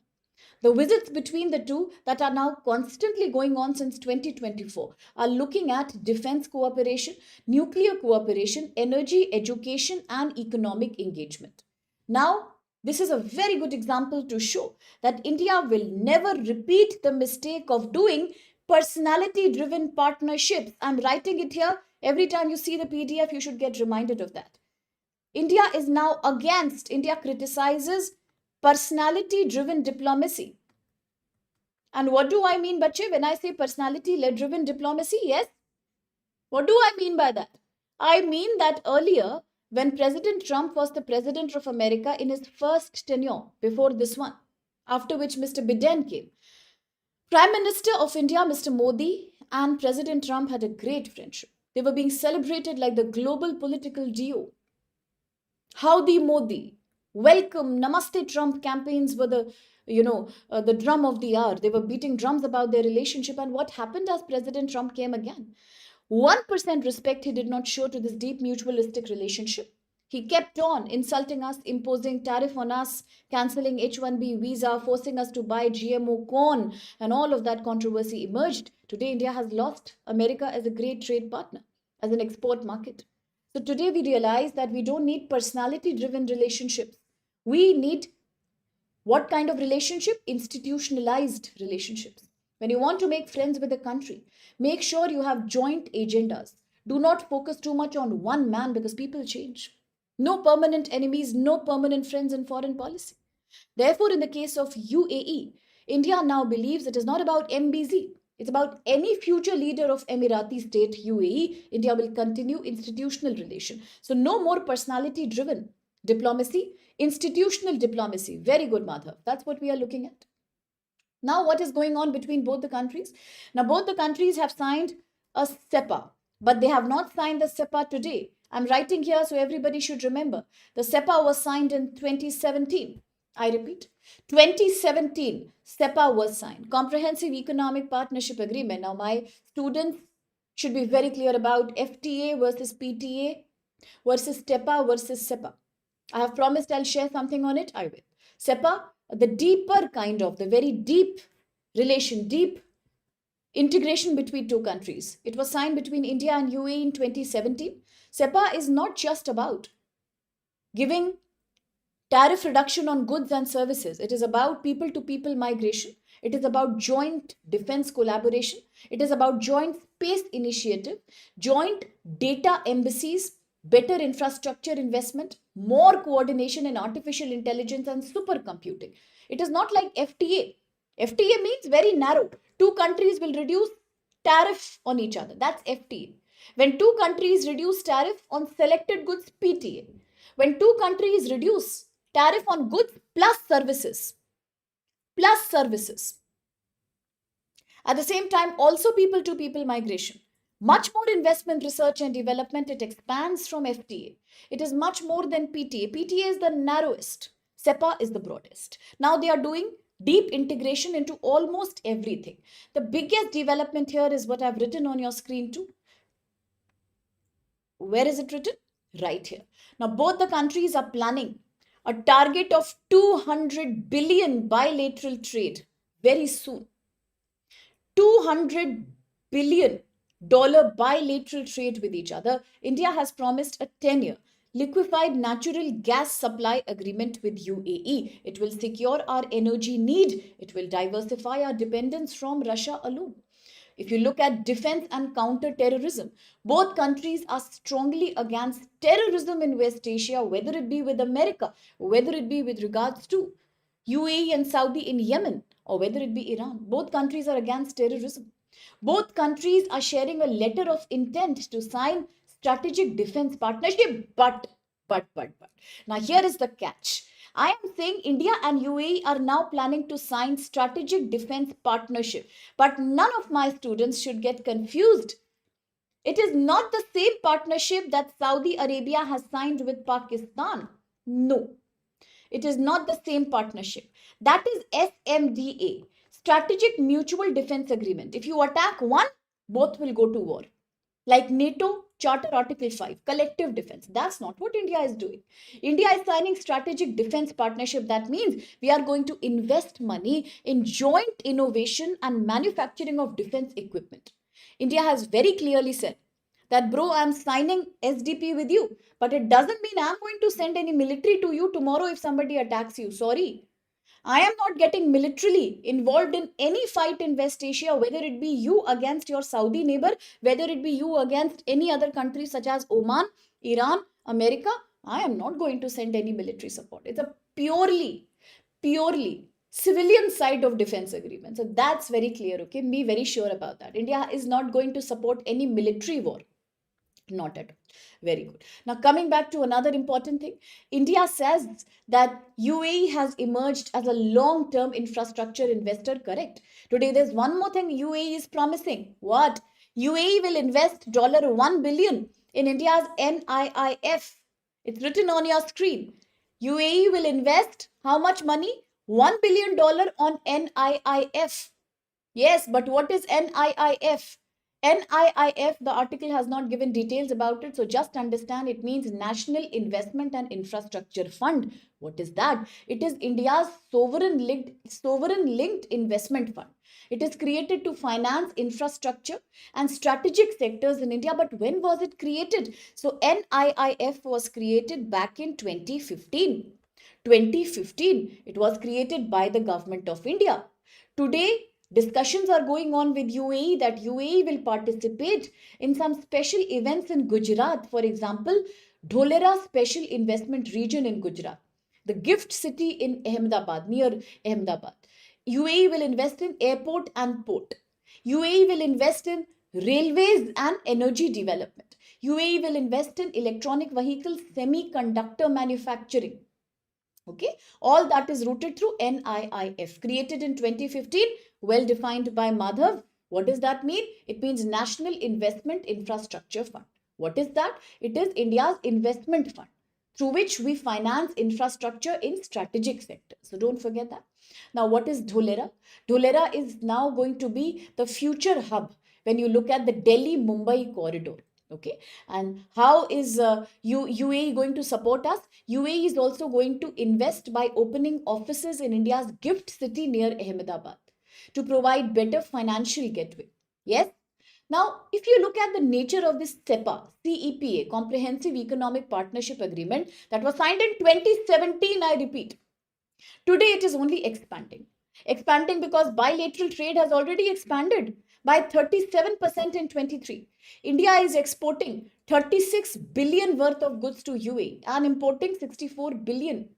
The visits between the two that are now constantly going on since 2024 are looking at defense cooperation, nuclear cooperation, energy, education, and economic engagement. Now, this is a very good example to show that India will never repeat the mistake of doing personality driven partnerships. I'm writing it here. Every time you see the PDF, you should get reminded of that. India is now against, India criticizes personality driven diplomacy. And what do I mean, bache, when I say personality driven diplomacy? Yes. What do I mean by that? I mean that earlier, when President Trump was the president of America in his first tenure, before this one, after which Mr. Biden came, Prime Minister of India, Mr. Modi, and President Trump had a great friendship. They were being celebrated like the global political duo. Howdy Modi, welcome, Namaste Trump campaigns were the drum of the hour. They were beating drums about their relationship. And what happened as President Trump came again? 1% respect he did not show to this deep mutualistic relationship. He kept on insulting us, imposing tariff on us, cancelling H-1B visa, forcing us to buy GMO corn, and all of that controversy emerged. Today, India has lost America as a great trade partner, as an export market. So today we realize that we don't need personality-driven relationships. We need what kind of relationship? Institutionalized relationships. When you want to make friends with a country, make sure you have joint agendas. Do not focus too much on one man because people change. No permanent enemies, no permanent friends in foreign policy. Therefore, in the case of UAE, India now believes it is not about MBZ. It's about any future leader of Emirati state UAE. India will continue institutional relation. So no more personality driven diplomacy, institutional diplomacy. Very good, Madhav. That's what we are looking at. Now, what is going on between both the countries? Now, both the countries have signed a CEPA, but they have not signed the CEPA today. I'm writing here so everybody should remember. The CEPA was signed in 2017. I repeat, 2017, CEPA was signed. Comprehensive Economic Partnership Agreement. Now, my students should be very clear about FTA versus PTA versus TEPA versus CEPA. I have promised I'll share something on it. I will. CEPA, the deeper kind of, the very deep relation, deep Integration between two countries. It was signed between India and UAE in 2017. SEPA is not just about giving tariff reduction on goods and services. It is about people to people migration. It is about joint defense collaboration. It is about joint space initiative, joint data embassies, better infrastructure investment, more coordination in artificial intelligence and supercomputing. It is not like FTA. FTA means very narrow. Two countries will reduce tariff on each other. That's FTA. When two countries reduce tariff on selected goods, PTA. When two countries reduce tariff on goods plus services. At the same time, also people to people migration. Much more investment, research and development. It expands from FTA. It is much more than PTA. PTA is the narrowest. SEPA is the broadest. Now they are doing deep integration into almost everything. The biggest development here is what I've written on your screen too. Where is it written? Right here. Now both the countries are planning a target of 200 billion bilateral trade very soon. $200 billion bilateral trade with each other. India has promised a 10-year liquefied natural gas supply agreement with UAE. It will secure our energy need. It will diversify our dependence from Russia alone. If you look at defense and counter-terrorism, both countries are strongly against terrorism in West Asia, whether it be with America, whether it be with regards to UAE and Saudi in Yemen, or whether it be Iran. Both countries are against terrorism. Both countries are sharing a letter of intent to sign strategic defense partnership. But. Now here is the catch. I am saying India and UAE are now planning to sign strategic defense partnership. But none of my students should get confused. It is not the same partnership that Saudi Arabia has signed with Pakistan. No, it is not the same partnership. That is SMDA, Strategic Mutual Defense Agreement. If you attack one, both will go to war. Like NATO Charter Article 5, collective defense. That's not what India is doing. India is signing strategic defense partnership. That means we are going to invest money in joint innovation and manufacturing of defense equipment. India has very clearly said that, bro, I'm signing SDP with you, but it doesn't mean I'm going to send any military to you tomorrow if somebody attacks you. Sorry. I am not getting militarily involved in any fight in West Asia, whether it be you against your Saudi neighbor, whether it be you against any other country such as Oman, Iran, America. I am not going to send any military support. It's a purely civilian side of defense agreement. So that's very clear, okay? Be very sure about that. India is not going to support any military war. Not at all. Very good. Now, coming back to another important thing, India says that UAE has emerged as a long-term infrastructure investor, correct? Today, there's one more thing UAE is promising. What? UAE will invest $1 billion in India's NIIF. It's written on your screen. UAE will invest how much money? $1 billion on NIIF. Yes, but what is NIIF? NIIF, the article has not given details about it, so just understand it means National Investment and Infrastructure Fund. What is that? It is India's sovereign linked investment fund. It is created to finance infrastructure and strategic sectors in India. But when was it created? So NIIF was created back in 2015. 2015, it was created by the government of India. Today, discussions are going on with UAE that UAE will participate in some special events in Gujarat. For example, Dholera Special Investment Region in Gujarat, the gift city in Ahmedabad, near Ahmedabad. UAE will invest in airport and port. UAE will invest in railways and energy development. UAE will invest in electronic vehicles, semiconductor manufacturing. Okay, all that is rooted through NIIF, created in 2015, well defined by Madhav. What does that mean? It means National Investment Infrastructure Fund. What is that? It is India's investment fund through which we finance infrastructure in strategic sectors. So don't forget that. Now, what is Dholera? Dholera is now going to be the future hub when you look at the Delhi-Mumbai corridor. Okay, and how is UAE going to support us? UAE is also going to invest by opening offices in India's gift city near Ahmedabad to provide better financial gateway. Yes. Now, if you look at the nature of this CEPA, CEPA, Comprehensive Economic Partnership Agreement, that was signed in 2017, I repeat. Today, it is only expanding. Expanding because bilateral trade has already expanded by 37% in 23. India is exporting 36 billion worth of goods to UAE and importing 64 billion.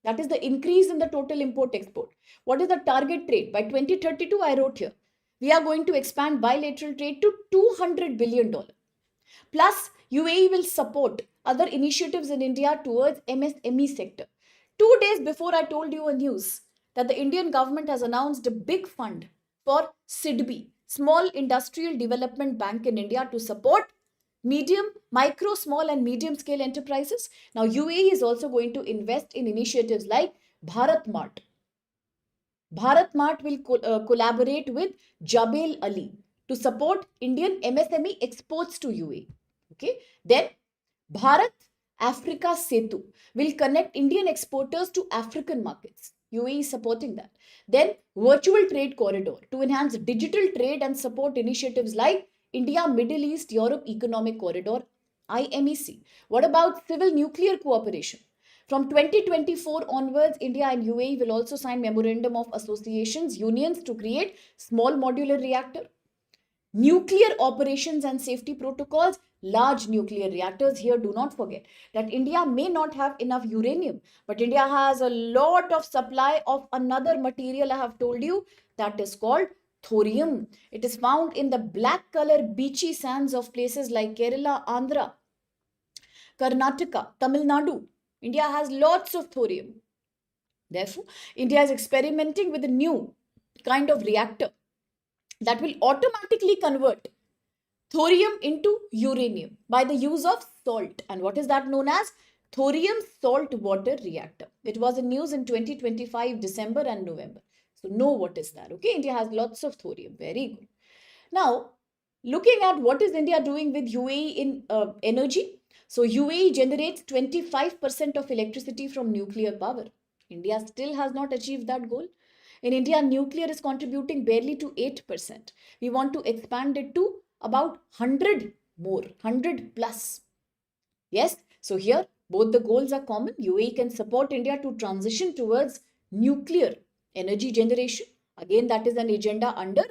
That is the increase in the total import export. What is the target trade? By 2032, I wrote here, we are going to expand bilateral trade to $200 billion. Plus, UAE will support other initiatives in India towards MSME sector. 2 days before, I told you a news that the Indian government has announced a big fund for SIDBI, Small Industrial Development Bank in India, to support medium, micro, small and medium scale enterprises. Now, UAE is also going to invest in initiatives like Bharat Mart. Bharat Mart will collaborate with Jabal Ali to support Indian MSME exports to UAE. Okay. Then Bharat Africa Setu will connect Indian exporters to African markets. UAE is supporting that. Then virtual trade corridor to enhance digital trade and support initiatives like India Middle East Europe Economic Corridor, IMEC. What about civil nuclear cooperation? From 2024 onwards, India and UAE will also sign memorandum of associations, unions to create small modular reactor, nuclear operations and safety protocols, large nuclear reactors. Here, do not forget that India may not have enough uranium, but India has a lot of supply of another material I have told you, that is called thorium. It is found in the black color beachy sands of places like Kerala, Andhra, Karnataka, Tamil Nadu. India has lots of thorium. Therefore, India is experimenting with a new kind of reactor that will automatically convert thorium into uranium by the use of salt. And what is that known as? Thorium salt water reactor. It was in news in 2025, December and November. So know what is that. Okay, India has lots of thorium. Very good. Now, looking at what is India doing with UAE in energy. So UAE generates 25% of electricity from nuclear power. India still has not achieved that goal. In India, nuclear is contributing barely to 8%. We want to expand it to about 100 more, 100 plus. Yes, so here both the goals are common. UAE can support India to transition towards nuclear energy generation. Again, that is an agenda under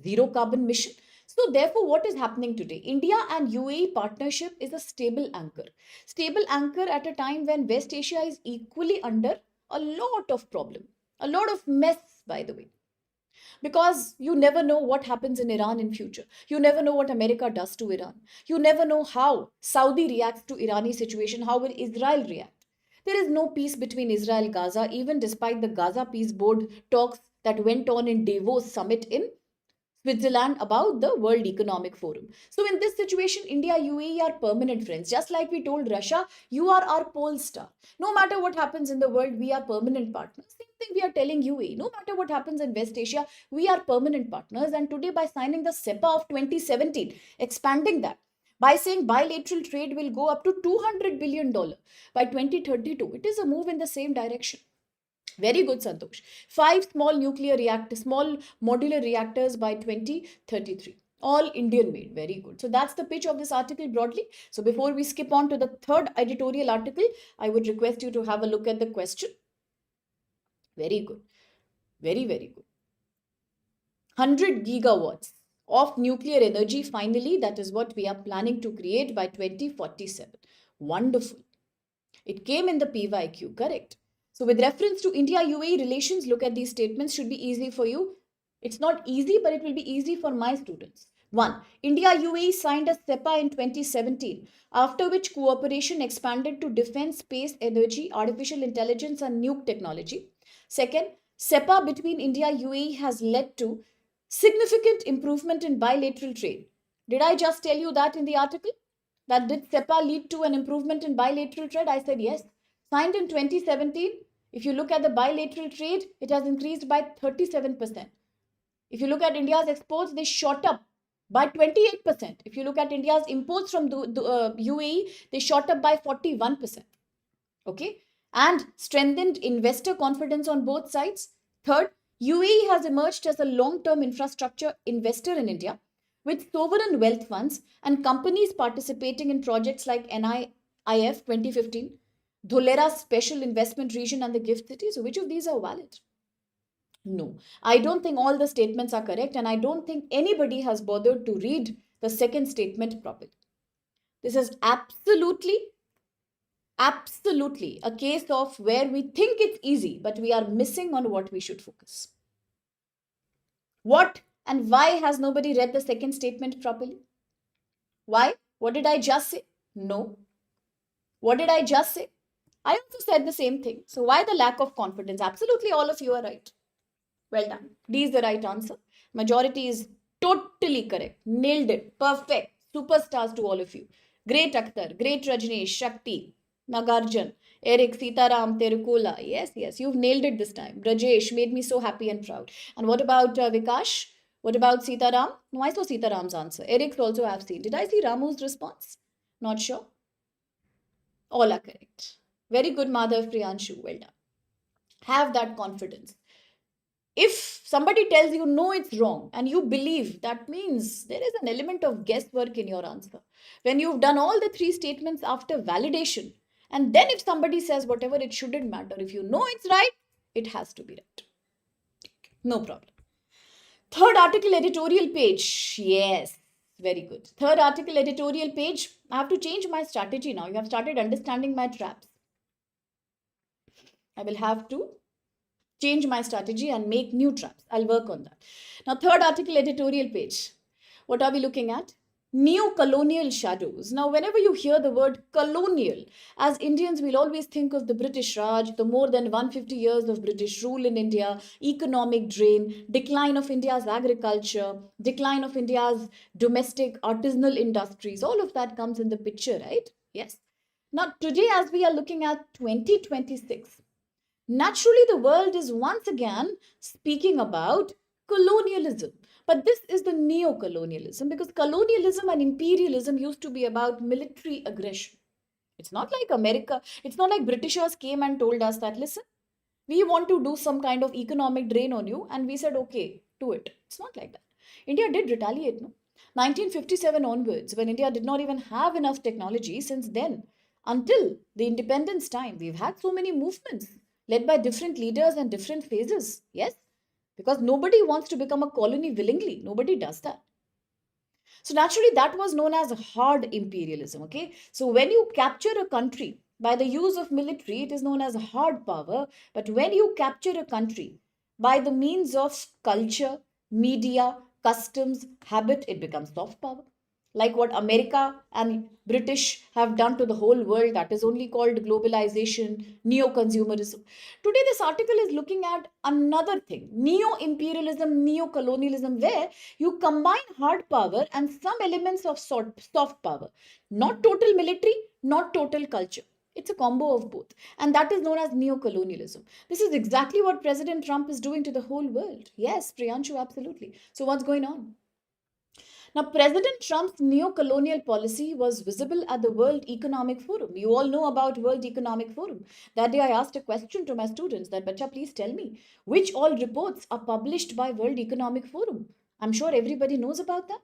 zero carbon mission. So therefore, what is happening today? India and UAE partnership is a stable anchor. Stable anchor at a time when West Asia is equally under a lot of problem, a lot of mess, by the way. Because you never know what happens in Iran in future. You never know what America does to Iran. You never know how Saudi reacts to Irani situation. How will Israel react? There is no peace between Israel and Gaza, even despite the Gaza Peace Board talks that went on in Davos summit in Switzerland about the World Economic Forum. So in this situation, India, UAE are permanent friends. Just like we told Russia, you are our pole star. No matter what happens in the world, we are permanent partners. Same thing we are telling UAE. No matter what happens in West Asia, we are permanent partners. And today, by signing the CEPA of 2017, expanding that, by saying bilateral trade will go up to $200 billion by 2032, it is a move in the same direction. Very good, Santosh. 5 small nuclear reactors, small modular reactors by 2033. All Indian made. Very good. So that's the pitch of this article broadly. So before we skip on to the third editorial article, I would request you to have a look at the question. Very good. Very, very good. 100 gigawatts of nuclear energy finally. That is what we are planning to create by 2047. Wonderful. It came in the PYQ, correct? So with reference to India-UAE relations, look at these statements. Should be easy for you. It's not easy, but it will be easy for my students. 1. India-UAE signed a CEPA in 2017, after which cooperation expanded to defense, space, energy, artificial intelligence and nuke technology. Second, CEPA between India-UAE has led to significant improvement in bilateral trade. Did I just tell you that in the article? That did CEPA lead to an improvement in bilateral trade? I said yes. Signed in 2017, if you look at the bilateral trade, it has increased by 37%. If you look at India's exports, they shot up by 28%. If you look at India's imports from the UAE, they shot up by 41%. Okay, and strengthened investor confidence on both sides. Third, UAE has emerged as a long-term infrastructure investor in India. with sovereign wealth funds and companies participating in projects like NIIF 2015, Dholera Special Investment Region, and the Gift City. So, which of these are valid? No, I don't think all the statements are correct, and I don't think anybody has bothered to read the second statement properly. This is absolutely a case of where we think it's easy, but we are missing on what we should focus. What and why has nobody read the second statement properly? Why? What did I just say? No. What did I just say? I also said the same thing. So why the lack of confidence? Absolutely, all of you are right. Well done. D is the right answer. Majority is totally correct. Nailed it. Perfect. Superstars to all of you. Great Akhtar. Great Rajneesh. Shakti. Nagarjan. Eric. Sitaram. Terukula. Yes. You've nailed it this time. Rajesh made me so happy and proud. And what about Vikash? What about Sitaram? No, I saw Sitaram's answer. Eric's also have seen. Did I see Ramu's response? Not sure. All are correct. Very good, Madhav Priyanshu. Well done. Have that confidence. If somebody tells you no, it's wrong, and you believe, that means there is an element of guesswork in your answer. When you've done all the three statements after validation, and then if somebody says whatever, it shouldn't matter. If you know it's right, it has to be right. No problem. Third article editorial page. Yes, very good. Third article editorial page. I have to change my strategy now. You have started understanding my traps. I will have to change my strategy and make new traps. I'll work on that. Now, third article editorial page. What are we looking at? Neo-colonial shadows. Now, whenever you hear the word colonial, as Indians, we'll always think of the British Raj, the more than 150 years of British rule in India, economic drain, decline of India's agriculture, decline of India's domestic artisanal industries. All of that comes in the picture, right? Yes. Now, today, as we are looking at 2026, naturally, the world is once again speaking about colonialism. But this is the neo-colonialism, because colonialism and imperialism used to be about military aggression. It's not like America, it's not like Britishers came and told us that, listen, we want to do some kind of economic drain on you, and we said, okay, do it. It's not like that. India did retaliate, no? 1957 onwards, when India did not even have enough technology, since then, until the independence time, we've had so many movements led by different leaders and different phases. Yes? Because nobody wants to become a colony willingly. Nobody does that. So naturally, that was known as hard imperialism. Okay. So when you capture a country by the use of military, it is known as hard power. But when you capture a country by the means of culture, media, customs, habit, it becomes soft power. Like what America and British have done to the whole world, that is only called globalization, neo-consumerism. Today, this article is looking at another thing, neo-imperialism, neo-colonialism, where you combine hard power and some elements of soft power. Not total military, not total culture. It's a combo of both. And that is known as neo-colonialism. This is exactly what President Trump is doing to the whole world. Yes, Priyanshu, absolutely. So what's going on? Now, President Trump's neo-colonial policy was visible at the World Economic Forum. You all know about World Economic Forum. That day I asked a question to my students that, Bacha, please tell me, which all reports are published by World Economic Forum? I'm sure everybody knows about that.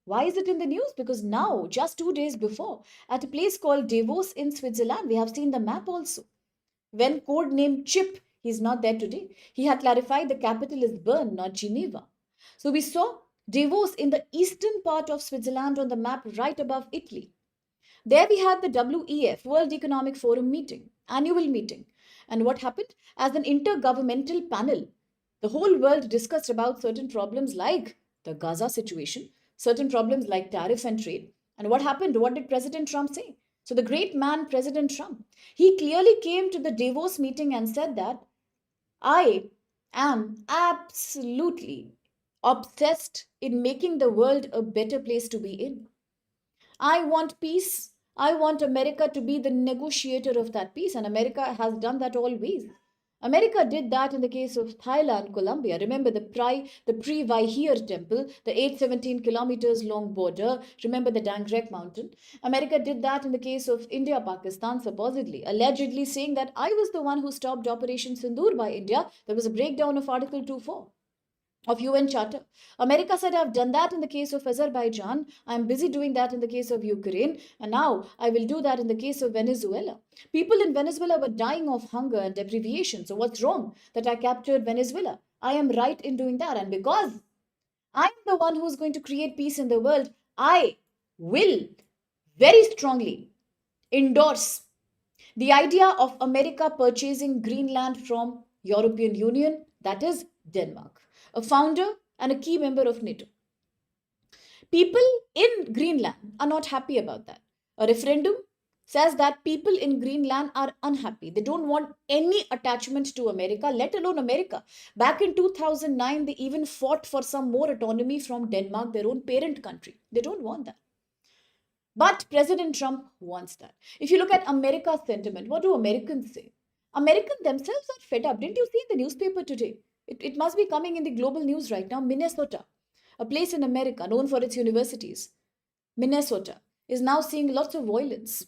Why is it in the news? Because now, just 2 days before, at a place called Davos in Switzerland, we have seen the map also. When codenamed Chip, he's not there today. He had clarified the capital is Bern, not Geneva. So we saw Davos in the eastern part of Switzerland on the map right above Italy. There we had the WEF, World Economic Forum meeting, annual meeting. And what happened? As an intergovernmental panel, the whole world discussed about certain problems like the Gaza situation, certain problems like tariff and trade. And what happened? What did President Trump say? So the great man, President Trump, he clearly came to the Davos meeting and said that I am absolutely obsessed in making the world a better place to be in. I want peace. I want America to be the negotiator of that peace, and America has done that always. America did that in the case of Thailand, Colombia. Remember the Pre-Vihir temple, the 817 kilometers long border. Remember the Dangrek mountain. America did that in the case of India, Pakistan, supposedly, allegedly saying that I was the one who stopped Operation Sindoor by India. There was a breakdown of Article 2.4. of UN Charter. America said, I've done that in the case of Azerbaijan, I'm busy doing that in the case of Ukraine, and now I will do that in the case of Venezuela. People in Venezuela were dying of hunger and deprivation. So, what's wrong that I captured Venezuela? I am right in doing that. And because I am the one who's going to create peace in the world, I will very strongly endorse the idea of America purchasing Greenland from European Union, that is Denmark, a founder and a key member of NATO. People in Greenland are not happy about that. A referendum says that people in Greenland are unhappy. They don't want any attachment to America, let alone America. Back in 2009, they even fought for some more autonomy from Denmark, their own parent country. They don't want that. But President Trump wants that. If you look at America's sentiment, what do Americans say? Americans themselves are fed up. Didn't you see in the newspaper today? It must be coming in the global news right now. Minnesota, a place in America known for its universities, Minnesota, is now seeing lots of violence.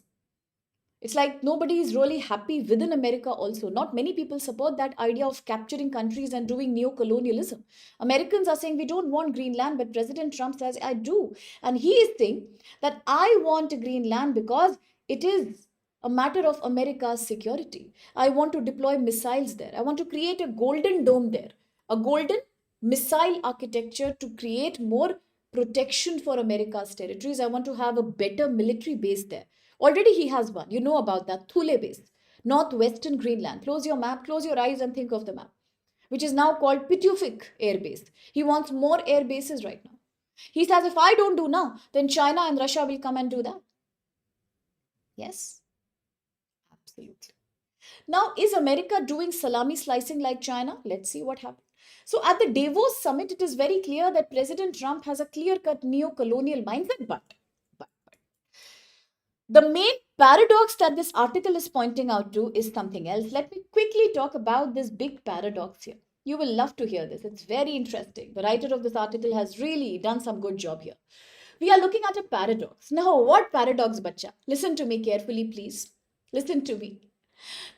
It's like nobody is really happy within America also. Not many people support that idea of capturing countries and doing neo-colonialism. Americans are saying we don't want Greenland, but President Trump says I do. And he is saying that I want Greenland because it is a matter of America's security. I want to deploy missiles there. I want to create a golden dome there, a golden missile architecture to create more protection for America's territories. I want to have a better military base there. Already he has one. You know about that. Thule base. Northwestern Greenland. Close your map, close your eyes and think of the map. Which is now called Pitufik Air Base. He wants more air bases right now. He says if I don't do now, then China and Russia will come and do that. Yes? Absolutely. Now, is America doing salami slicing like China? Let's see what happens. So at the Davos summit, it is very clear that President Trump has a clear-cut neo-colonial mindset, but the main paradox that this article is pointing out to is something else. Let me quickly talk about this big paradox here. You will love to hear this. It's very interesting. The writer of this article has really done some good job here. We are looking at a paradox. Now, what paradox, bacha? Listen to me carefully, please. Listen to me.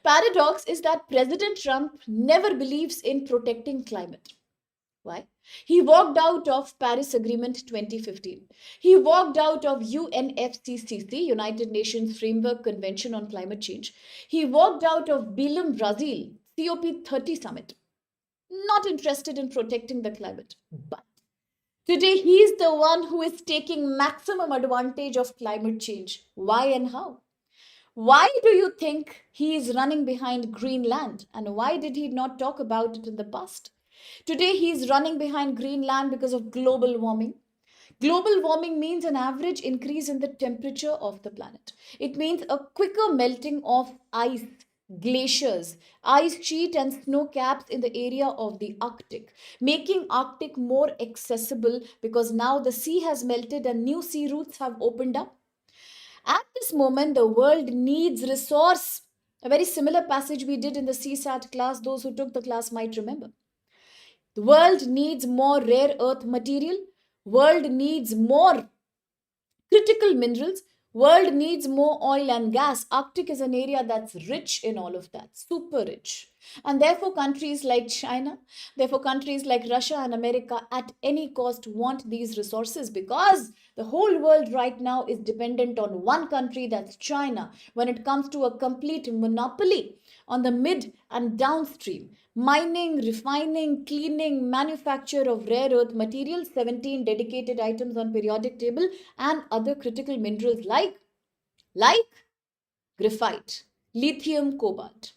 Paradox is that President Trump never believes in protecting climate. Why? He walked out of Paris Agreement 2015. He walked out of UNFCCC, United Nations Framework Convention on Climate Change. He walked out of Belém, Brazil, COP30 summit. Not interested in protecting the climate. But today he is the one who is taking maximum advantage of climate change. Why and how? Why do you think he is running behind Greenland? And why did he not talk about it in the past? Today, he is running behind Greenland because of global warming. Global warming means an average increase in the temperature of the planet. It means a quicker melting of ice, glaciers, ice sheet and snow caps in the area of the Arctic, making Arctic more accessible because now the sea has melted and new sea routes have opened up. At this moment, the world needs resource. A very similar passage we did in the CSAT class, those who took the class might remember. The world needs more rare earth material. World needs more critical minerals. World needs more oil and gas. Arctic is an area that's rich in all of that, super rich. And therefore, countries like China, therefore, countries like Russia and America at any cost want these resources because the whole world right now is dependent on one country, that's China, when it comes to a complete monopoly on the mid and downstream mining, refining, cleaning, manufacture of rare earth materials, 17 dedicated items on periodic table, and other critical minerals like graphite, lithium, cobalt.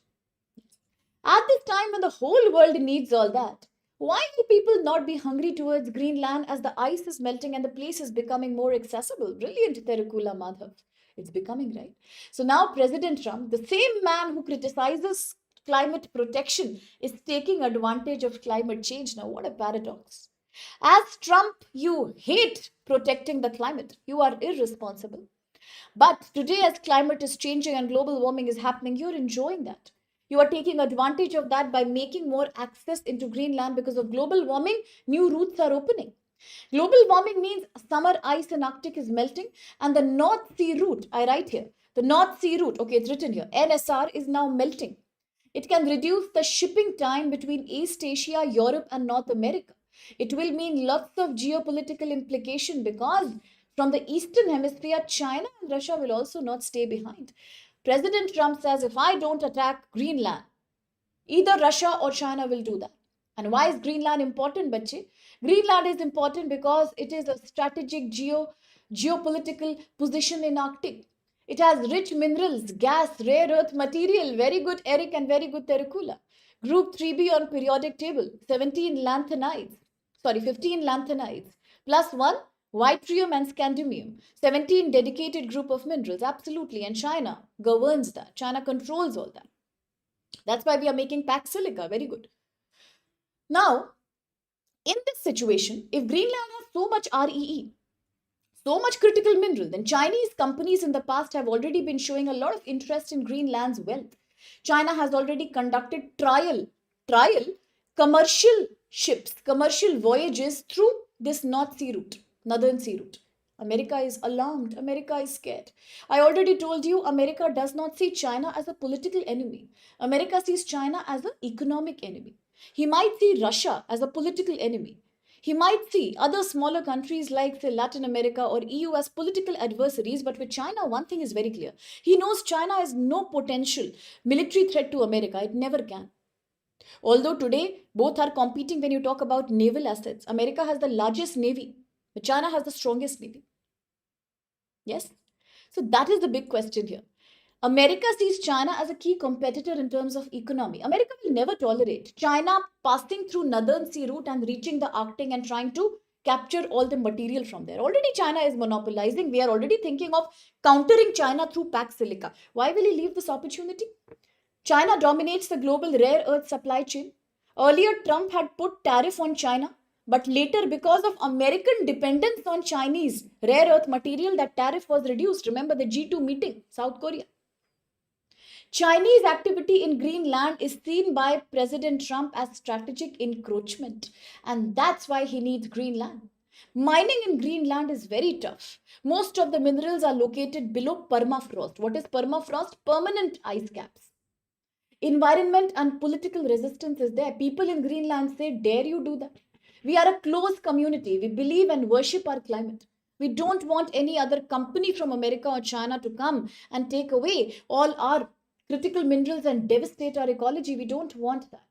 At this time when the whole world needs all that, why do people not be hungry towards Greenland as the ice is melting and the place is becoming more accessible? Brilliant, Terukula Madhav. It's becoming, right? So now President Trump, the same man who criticizes climate protection, is taking advantage of climate change. Now, what a paradox. As Trump, you hate protecting the climate. You are irresponsible. But today, as climate is changing and global warming is happening, you're enjoying that. You are taking advantage of that by making more access into Greenland because of global warming. New routes are opening. Global warming means summer ice in Arctic is melting and the North Sea route, I write here, the North Sea route, okay, it's written here, NSR is now melting. It can reduce the shipping time between East Asia, Europe and North America. It will mean lots of geopolitical implication because from the Eastern Hemisphere, China and Russia will also not stay behind. President Trump says, if I don't attack Greenland, either Russia or China will do that. And why is Greenland important, Bache? Greenland is important because it is a strategic geopolitical position in Arctic. It has rich minerals, gas, rare earth material, very good Eric and very good Terracula. Group 3B on periodic table, 17 lanthanides, 15 lanthanides, plus 1 yttrium and scandium, 17 dedicated group of minerals, absolutely. And China governs that. China controls all that. That's why we are making packed silica. Very good. Now, in this situation, if Greenland has so much REE, so much critical mineral, then Chinese companies in the past have already been showing a lot of interest in Greenland's wealth. China has already conducted trial commercial ships, commercial voyages through this Northern Sea route. America is alarmed. America is scared. I already told you, America does not see China as a political enemy. America sees China as an economic enemy. He might see Russia as a political enemy. He might see other smaller countries like, say, Latin America or EU as political adversaries, but with China, one thing is very clear. He knows China has no potential military threat to America. It never can. Although today, both are competing when you talk about naval assets. America has the largest navy, but China has the strongest navy. Yes? So that is the big question here. America sees China as a key competitor in terms of economy. America will never tolerate China passing through Northern Sea route and reaching the Arctic and trying to capture all the material from there. Already China is monopolizing. We are already thinking of countering China through packed silica. Why will he leave this opportunity? China dominates the global rare earth supply chain. Earlier, Trump had put tariff on China, but later, because of American dependence on Chinese rare earth material, that tariff was reduced. Remember the G2 meeting, South Korea. Chinese activity in Greenland is seen by President Trump as strategic encroachment, and that's why he needs Greenland. Mining in Greenland is very tough. Most of the minerals are located below permafrost. What is permafrost? Permanent ice caps. Environment and political resistance is there. People in Greenland say, dare you do that? We are a close community. We believe and worship our climate. We don't want any other company from America or China to come and take away all our critical minerals and devastate our ecology. We don't want that.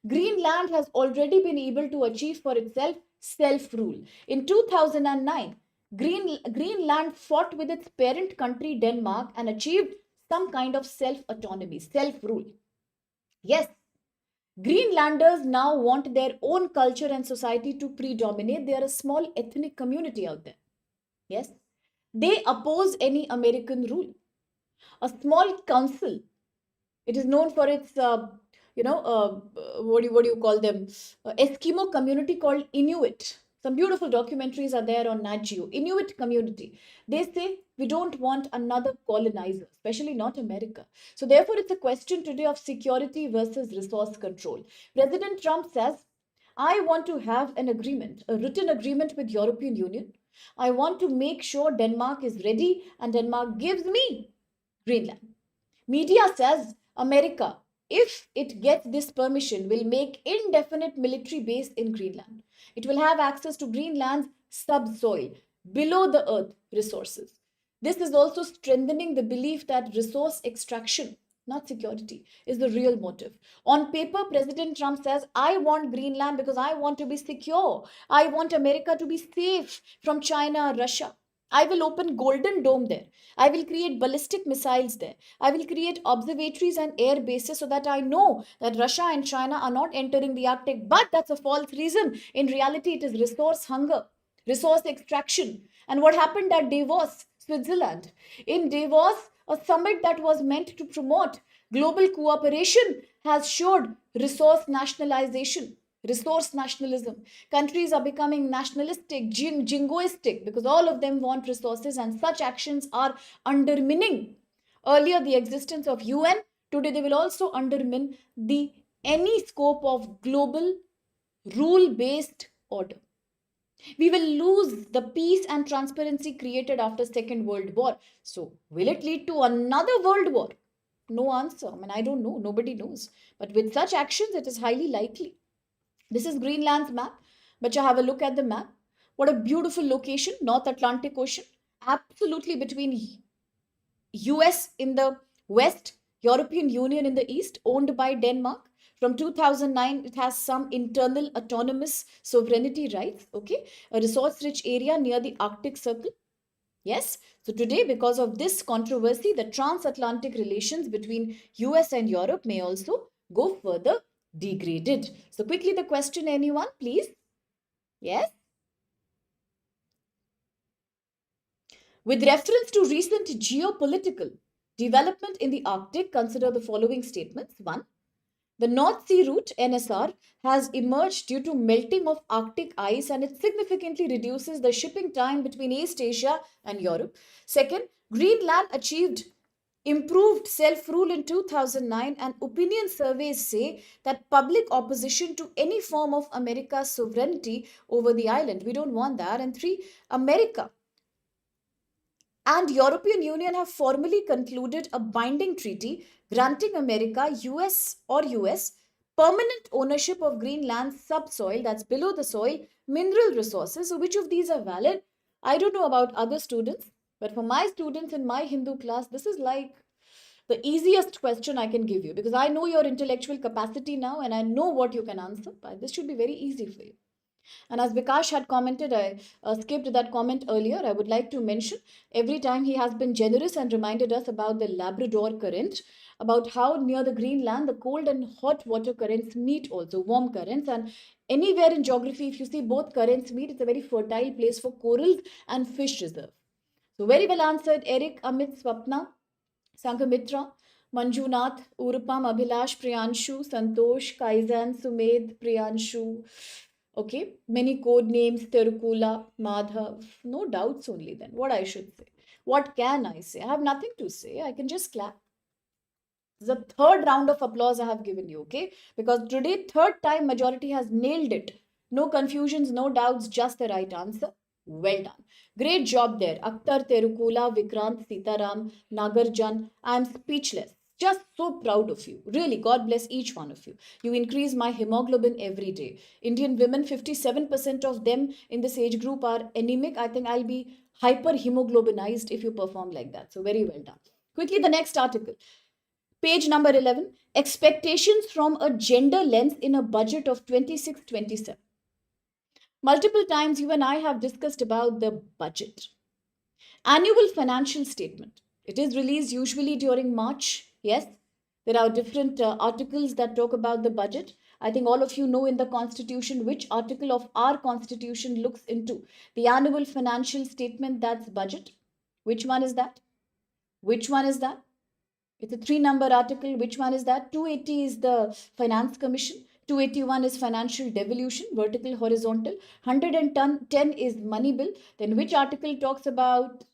Greenland has already been able to achieve for itself self-rule. In 2009, Greenland fought with its parent country Denmark and achieved some kind of self-autonomy, self-rule. Yes, Greenlanders now want their own culture and society to predominate. They are a small ethnic community out there. Yes, they oppose any American rule. A small council, it is known for its, what do you call them? Eskimo community called Inuit. Some beautiful documentaries are there on Nat Geo. Inuit community. They say we don't want another colonizer, especially not America. So therefore, it's a question today of security versus resource control. President Trump says, I want to have an agreement, a written agreement with European Union. I want to make sure Denmark is ready and Denmark gives me Greenland. Media says America, if it gets this permission, will make indefinite military base in Greenland. It will have access to Greenland's subsoil, below the earth resources. This is also strengthening the belief that resource extraction, not security, is the real motive. On paper, President Trump says, I want Greenland because I want to be secure. I want America to be safe from China or Russia. I will open Golden Dome there. I will create ballistic missiles there. I will create observatories and air bases so that I know that Russia and China are not entering the Arctic. But that's a false reason. In reality, it is resource hunger, resource extraction. And what happened at Davos, Switzerland? In Davos, a summit that was meant to promote global cooperation has showed resource nationalization. Resource nationalism. Countries are becoming nationalistic, jingoistic, because all of them want resources, and such actions are undermining earlier the existence of UN. Today they will also undermine the any scope of global rule-based order. We will lose the peace and transparency created after Second World War. So will it lead to another world war? No answer. I don't know. Nobody knows. But with such actions, it is highly likely. This is Greenland's map. But you have a look at the map. What a beautiful location, North Atlantic Ocean, absolutely between US in the west, European Union in the east, owned by Denmark. From 2009, it has some internal autonomous sovereignty rights, okay? A resource rich area near the Arctic Circle. Yes. So today, because of this controversy, the transatlantic relations between US and Europe may also go further degraded. So quickly the question, anyone, please? Yes. With reference to recent geopolitical development in the Arctic, consider the following statements. 1. The North Sea route (NSR) has emerged due to melting of Arctic ice, and it significantly reduces the shipping time between East Asia and Europe. Second, Greenland achieved improved self-rule in 2009, and opinion surveys say that public opposition to any form of America's sovereignty over the island. We don't want that. And 3, America and European Union have formally concluded a binding treaty granting America, US permanent ownership of Greenland's subsoil, that's below the soil, mineral resources. So which of these are valid? I don't know about other students, but for my students in my Hindu class, this is like the easiest question I can give you, because I know your intellectual capacity now and I know what you can answer. But this should be very easy for you. And as Vikash had commented, I skipped that comment earlier. I would like to mention every time he has been generous and reminded us about the Labrador current, about how near the Greenland the cold and hot water currents meet, also warm currents. And anywhere in geography, if you see both currents meet, it's a very fertile place for corals and fish reserve. So very well answered, Eric, Amit, Swapna, Sankamitra, Manjunath, Urupam, Abhilash, Priyanshu, Santosh, Kaizan, Sumed, Priyanshu. Okay, many code names, Terukula, Madhav. No doubts only then. What I should say? What can I say? I have nothing to say. I can just clap. The third round of applause I have given you, okay? Because today, third time majority has nailed it. No confusions, no doubts, just the right answer. Well done. Great job there. Akhtar, Terukula, Vikrant, Sitaram, Nagarjan. I am speechless. Just so proud of you. Really, God bless each one of you. You increase my hemoglobin every day. Indian women, 57% of them in this age group are anemic. I think I'll be hyperhemoglobinized if you perform like that. So very well done. Quickly, the next article. Page number 11. Expectations from a gender lens in a budget of 26-27. Multiple times you and I have discussed about the budget. Annual financial statement. It is released usually during March. Yes, there are different articles that talk about the budget. I think all of you know in the Constitution which article of our Constitution looks into the annual financial statement, that's budget. Which one is that? Which one is that? It's a 3-number article. Which one is that? 280 is the Finance Commission. 281 is financial devolution, vertical, horizontal. 110 is money bill. Then which article talks about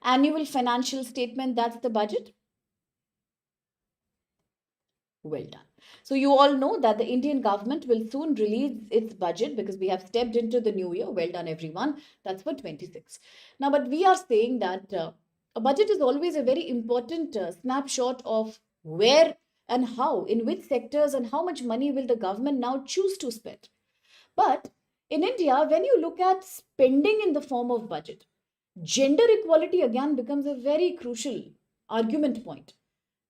annual financial statement? That's the budget. Well done. So you all know that the Indian government will soon release its budget because we have stepped into the new year. Well done, everyone. That's for 26. Now, but we are saying that a budget is always a very important snapshot of where and how, in which sectors and how much money will the government now choose to spend. But in India, when you look at spending in the form of budget, gender equality again becomes a very crucial argument point.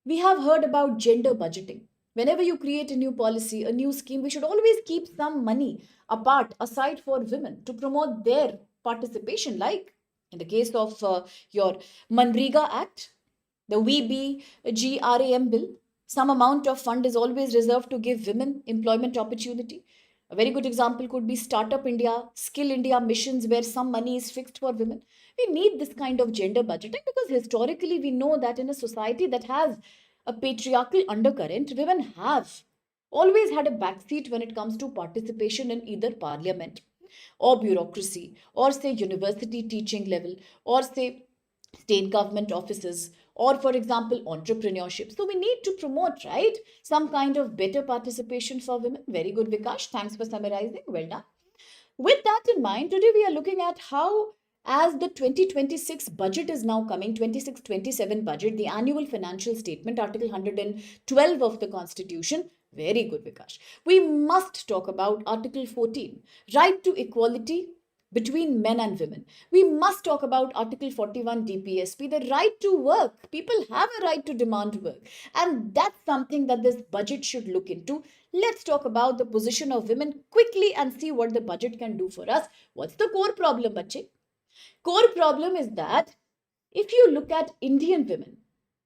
We have heard about gender budgeting. Whenever you create a new policy, a new scheme, we should always keep some money apart, aside for women to promote their participation, like in the case of your Manrega Act, the VBGRAM bill. Some amount of fund is always reserved to give women employment opportunity. A very good example could be Startup India, Skill India missions, where some money is fixed for women. We need this kind of gender budgeting because historically we know that in a society that has a patriarchal undercurrent, women have always had a backseat when it comes to participation in either parliament or bureaucracy, or say university teaching level, or say state government offices, or for example entrepreneurship. So we need to promote, right, some kind of better participation for women. Very good, Vikash, thanks for summarizing. Well done. With that in mind, today we are looking at how, as the 2026 budget is now coming, 26-27 budget, the annual financial statement, article 112 of the Constitution, Very good, Vikash. We must talk about Article 14, right to equality between men and women. We must talk about Article 41 DPSP, the right to work. People have a right to demand work. And that's something that this budget should look into. Let's talk about the position of women quickly and see what the budget can do for us. What's the core problem, bache? Core problem is that if you look at Indian women,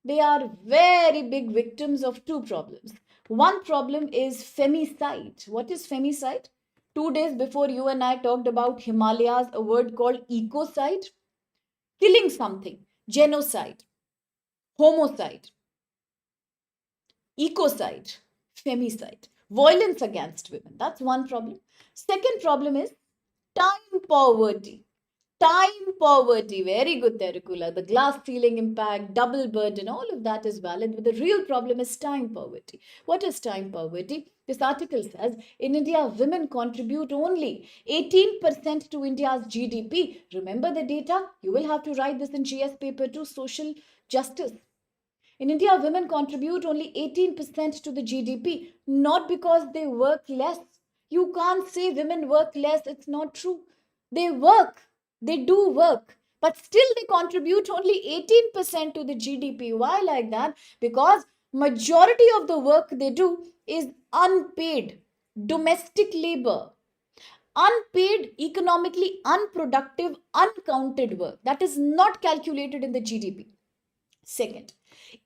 they are very big victims of two problems. One problem is femicide. What is femicide? 2 days before you and I talked about Himalayas, a word called ecocide, killing something, genocide, homicide, ecocide, femicide, violence against women. That's one problem. Second problem is time poverty. Time poverty, very good, Terukula. The glass ceiling impact, double burden, all of that is valid. But the real problem is time poverty. What is time poverty? This article says in India, women contribute only 18% to India's GDP. Remember the data? You will have to write this in GS paper 2, social justice. In India, women contribute only 18% to the GDP, not because they work less. You can't say women work less, it's not true. They work, they do work, but still they contribute only 18% to the GDP. Why like that? Because majority of the work they do is unpaid, domestic labor, unpaid, economically unproductive, uncounted work that is not calculated in the GDP. Second,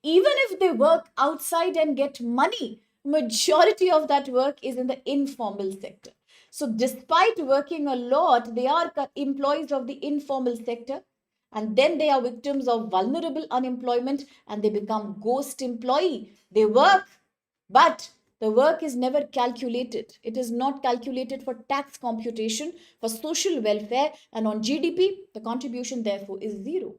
even if they work outside and get money, majority of that work is in the informal sector. So despite working a lot, they are employees of the informal sector, and then they are victims of vulnerable unemployment and they become ghost employee. They work, but the work is never calculated. It is not calculated for tax computation, for social welfare, and on GDP, the contribution therefore is zero.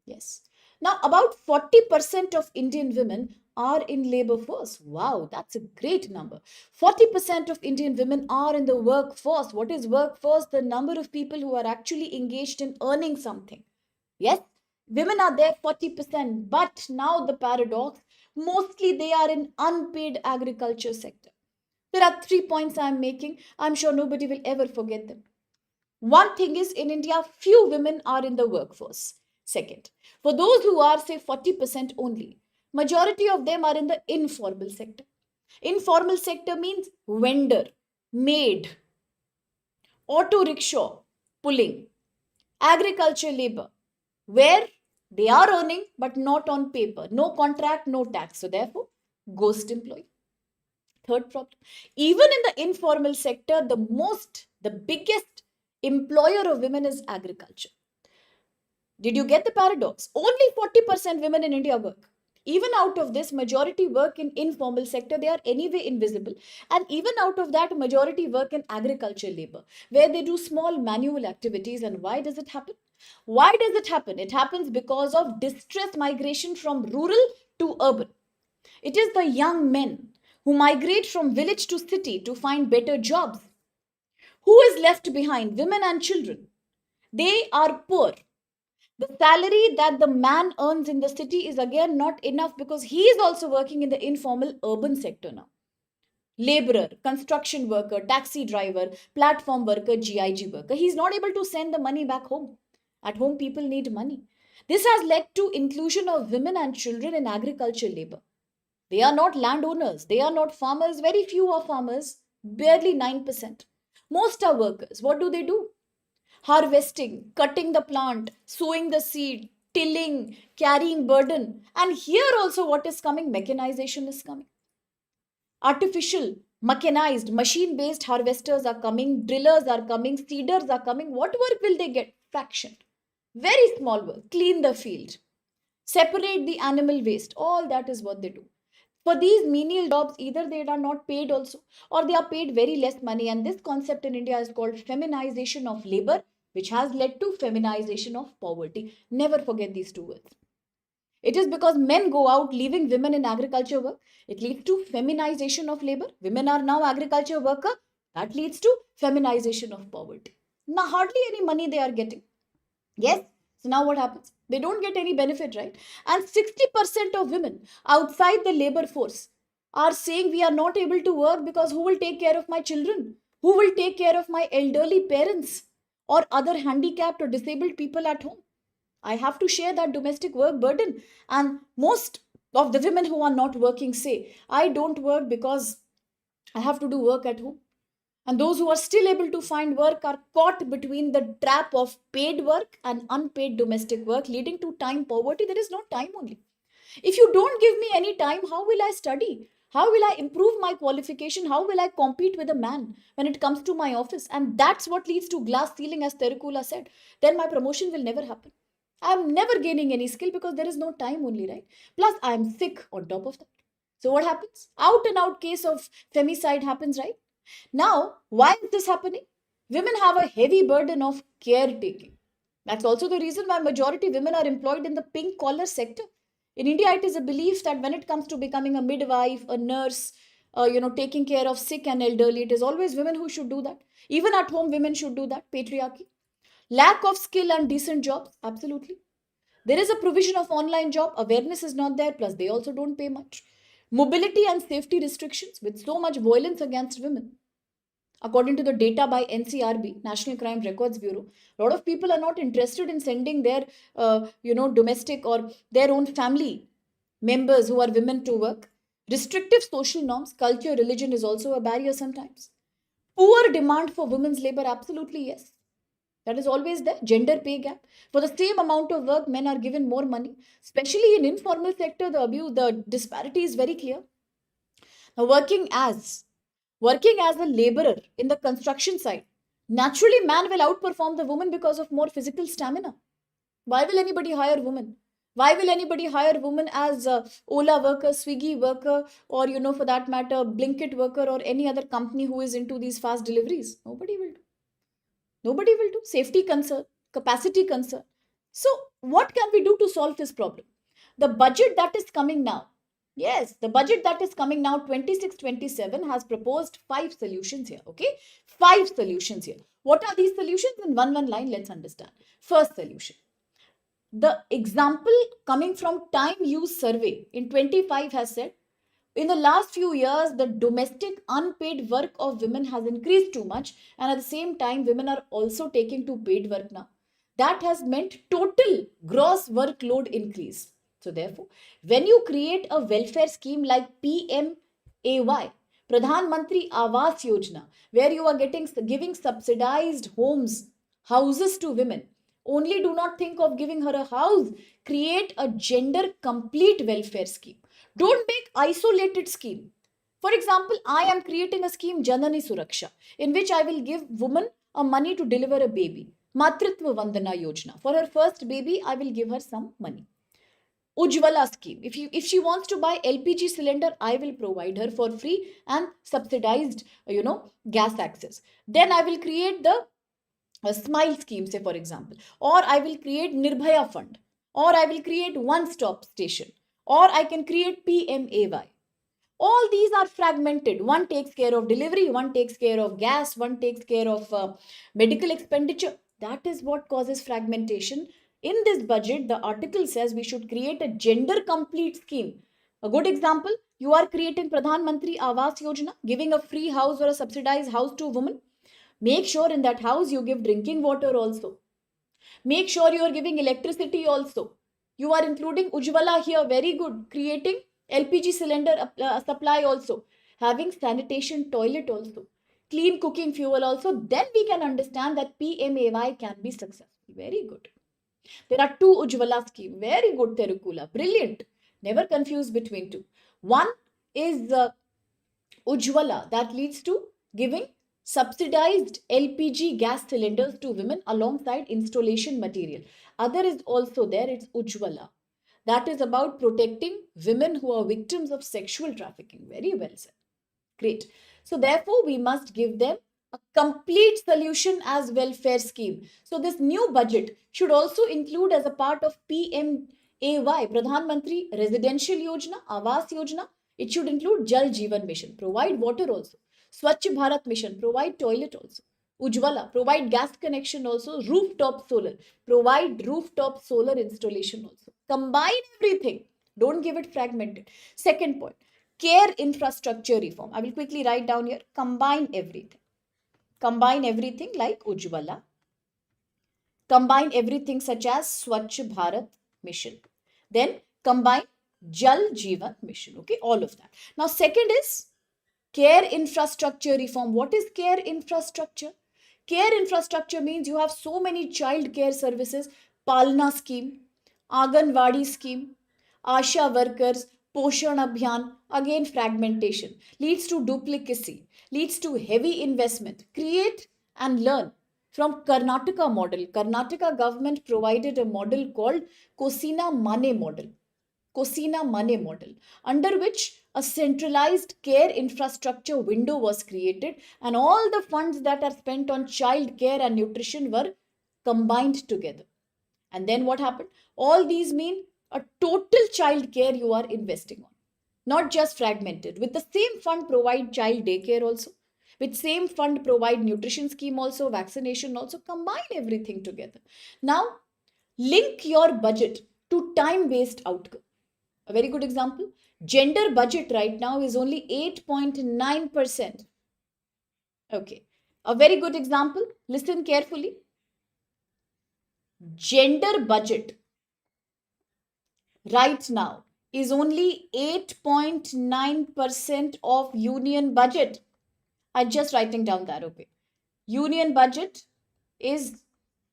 Yes. Now, about 40% of Indian women are in labor force. Wow, that's a great number. 40% of Indian women are in the workforce. What is workforce? The number of people who are actually engaged in earning something. Yes, women are there 40%, but now the paradox, mostly they are in unpaid agriculture sector. There are 3 points I'm making. I'm sure nobody will ever forget them. One thing is, in India, few women are in the workforce. Second, for those who are, say, 40% only, majority of them are in the informal sector. Informal sector means vendor, maid, auto rickshaw pulling, agriculture labor, where they are earning but not on paper, no contract, no tax. So, therefore, ghost employee. Third problem, even in the informal sector, the biggest employer of women is agriculture. Did you get the paradox? Only 40% women in India work. Even out of this, majority work in informal sector, they are anyway invisible. And even out of that, majority work in agriculture labor, where they do small manual activities. And why does it happen? Why does it happen? It happens because of distress migration from rural to urban. It is the young men who migrate from village to city to find better jobs. Who is left behind? Women and children. They are poor. The salary that the man earns in the city is again not enough because he is also working in the informal urban sector now. Laborer, construction worker, taxi driver, platform worker, GIG worker. He is not able to send the money back home. At home, people need money. This has led to inclusion of women and children in agriculture labor. They are not landowners. They are not farmers. Very few are farmers. Barely 9%. Most are workers. What do? Harvesting, cutting the plant, sowing the seed, tilling, carrying burden. And here also what is coming? Mechanization is coming. Artificial, mechanized, machine-based harvesters are coming, drillers are coming, seeders are coming. What work will they get? Fraction. Very small work. Clean the field. Separate the animal waste. All that is what they do. For these menial jobs, either they are not paid also or they are paid very less money. And this concept in India is called feminization of labor, which has led to feminization of poverty. Never forget these two words. It is because men go out leaving women in agriculture work. It leads to feminization of labor. Women are now agriculture worker. That leads to feminization of poverty. Now hardly any money they are getting. Yes. So now what happens? They don't get any benefit, right? And 60% of women outside the labor force, are saying we are not able to work because who will take care of my children? Who will take care of my elderly parents or other handicapped or disabled people at home? I have to share that domestic work burden. And most of the women who are not working say, I don't work because I have to do work at home. And those who are still able to find work are caught between the trap of paid work and unpaid domestic work, leading to time poverty. There is no time only. If you don't give me any time, how will I study? How will I improve my qualification? How will I compete with a man when it comes to my office? And that's what leads to glass ceiling, as Terukula said. Then my promotion will never happen. I'm never gaining any skill because there is no time only, right? Plus, I'm sick on top of that. So what happens? Out and out case of femicide happens, right? Now, why is this happening? Women have a heavy burden of caretaking. That's also the reason why majority women are employed in the pink collar sector. In India, it is a belief that when it comes to becoming a midwife, a nurse, taking care of sick and elderly, it is always women who should do that. Even at home, women should do that. Patriarchy. Lack of skill and decent jobs, absolutely. There is a provision of online job. Awareness is not there. Plus, they also don't pay much. Mobility and safety restrictions with so much violence against women. According to the data by NCRB, National Crime Records Bureau, a lot of people are not interested in sending their, domestic or their own family members who are women to work. Restrictive social norms, culture, religion is also a barrier sometimes. Poor demand for women's labor, absolutely yes. That is always there. Gender pay gap. For the same amount of work, men are given more money. Especially in informal sector, the disparity is very clear. Now, working as a laborer in the construction site, naturally man will outperform the woman because of more physical stamina. Why will anybody hire women? Why will anybody hire women as a Ola worker, Swiggy worker, or for that matter, Blinkit worker, or any other company who is into these fast deliveries? Nobody will do. Nobody will do. Safety concern, capacity concern. So, what can we do to solve this problem? The budget that is coming now, yes, the budget that is coming now, 26-27, has proposed 5 solutions here. Okay, 5 solutions here. What are these solutions? In one line, let's understand. First solution. The example coming from Time Use Survey in 25 has said, in the last few years, the domestic unpaid work of women has increased too much, and at the same time, women are also taking to paid work now. That has meant total gross workload increase. So, therefore, when you create a welfare scheme like PMAY, Pradhan Mantri Awas Yojana, where you are giving subsidized houses to women, only do not think of giving her a house. Create a gender complete welfare scheme. Don't make isolated scheme. For example, I am creating a scheme Janani Suraksha, in which I will give woman a money to deliver a baby. Matritva Vandana Yojana. For her first baby, I will give her some money. Ujjwala scheme. If she wants to buy LPG cylinder, I will provide her for free and subsidized, gas access. Then I will create the a smile scheme, say for example, or I will create Nirbhaya Fund, or I will create one stop station, or I can create PMAY. All these are fragmented. One takes care of delivery, one takes care of gas, one takes care of medical expenditure. That is what causes fragmentation. In this budget, the article says we should create a gender complete scheme. A good example, you are creating Pradhan Mantri Awas Yojana, giving a free house or a subsidized house to a woman. Make sure in that house you give drinking water also. Make sure you are giving electricity also. You are including Ujjwala here, very good. Creating LPG cylinder supply also. Having sanitation toilet also. Clean cooking fuel also. Then we can understand that PMAY can be successful. Very good. There are 2 Ujjwala scheme. Very good, Terukula. Brilliant. Never confuse between two. One is Ujjwala, that leads to giving subsidized LPG gas cylinders to women alongside installation material. Other is also there, it's Ujjwala. That is about protecting women who are victims of sexual trafficking. Very well said. Great. So therefore, we must give them a complete solution as welfare scheme. So this new budget should also include as a part of PMAY, Pradhan Mantri Residential Yojana, Awas Yojana. It should include Jal Jeevan Mission, provide water also. Swachh Bharat Mission, provide toilet also. Ujjwala, provide gas connection also. Rooftop solar, provide rooftop solar installation also. Combine everything. Don't give it fragmented. Second point, care infrastructure reform. I will quickly write down here. Combine everything. Combine everything like Ujjwala. Combine everything such as Swachh Bharat Mission. Then combine Jal Jeevan Mission. Okay, all of that. Now, second is care infrastructure reform. What is care infrastructure? Care infrastructure means you have so many child care services, Palna scheme, Anganwadi scheme, Asha workers, Poshan Abhiyan, again fragmentation, leads to duplicacy, leads to heavy investment. Create and learn from Karnataka model. Karnataka government provided a model called Kosina Mane model. Kosina Mane model, under which a centralized care infrastructure window was created, and all the funds that are spent on child care and nutrition were combined together. And then what happened? All these mean a total child care you are investing on, not just fragmented. With the same fund, provide child daycare also. With same fund, provide nutrition scheme also, vaccination also. Combine everything together. Now, link your budget to time-based outcome. A very good example. Gender budget right now is only 8.9%. Okay. A very good example. Listen carefully. Gender budget right now is only 8.9% of union budget. I'm just writing down that. Okay. Union budget is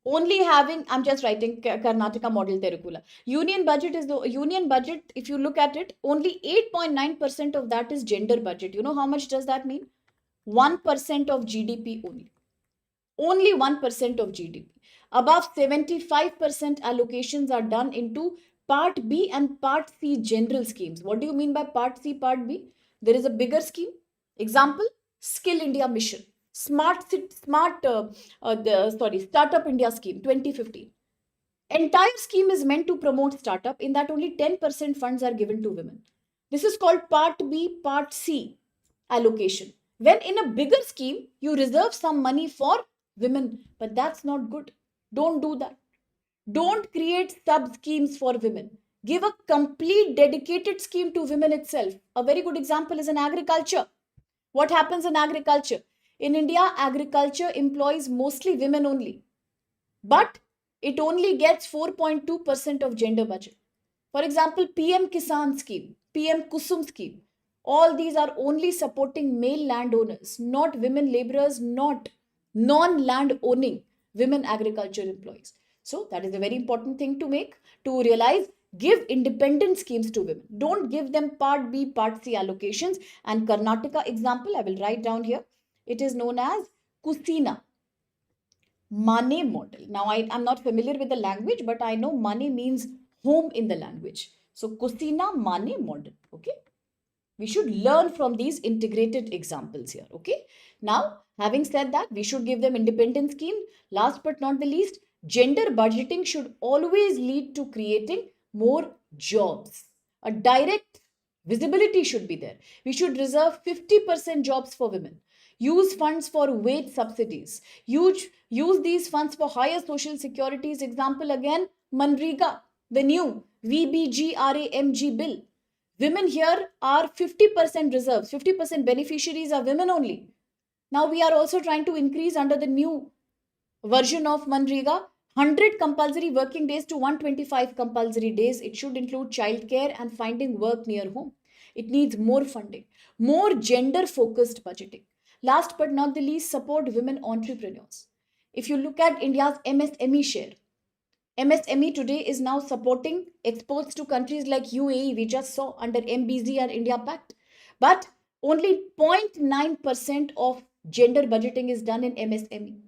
only having, I'm just writing Karnataka model Terukula. Union budget is the union budget. If you look at it, only 8.9% of that is gender budget. You know how much does that mean? 1% of GDP only. Only 1% of GDP. Above 75% allocations are done into Part B and Part C general schemes. What do you mean by Part C, Part B? There is a bigger scheme. Example, Skill India Mission. Startup India scheme 2015. Entire scheme is meant to promote startup. In that, only 10% funds are given to women. This is called Part B, Part C allocation. When in a bigger scheme, you reserve some money for women, but that's not good. Don't do that. Don't create sub schemes for women. Give a complete dedicated scheme to women itself. A very good example is in agriculture. What happens in agriculture? In India, agriculture employs mostly women only, but it only gets 4.2% of gender budget. For example, PM Kisan scheme, PM Kusum scheme, all these are only supporting male landowners, not women laborers, not non-land owning women agriculture employees. So that is a very important thing to realize. Give independent schemes to women. Don't give them Part B, Part C allocations. And Karnataka example, I will write down here. It is known as Kusina Mane model. Now, I'm not familiar with the language, but I know Mane means home in the language. So, Kusina Mane model. Okay. We should learn from these integrated examples here. Okay. Now, having said that, we should give them independent scheme. Last but not the least, gender budgeting should always lead to creating more jobs. A direct visibility should be there. We should reserve 50% jobs for women. Use funds for wage subsidies. Use these funds for higher social securities. Example again, Manrega, the new VBGRAMG bill. Women here are 50% reserves, 50% beneficiaries are women only. Now we are also trying to increase under the new version of Manrega 100 compulsory working days to 125 compulsory days. It should include childcare and finding work near home. It needs more funding, more gender focused budgeting. Last but not the least, support women entrepreneurs. If you look at India's MSME share, MSME today is now supporting exports to countries like UAE, we just saw under MBZ and India Pact. But only 0.9% of gender budgeting is done in MSME.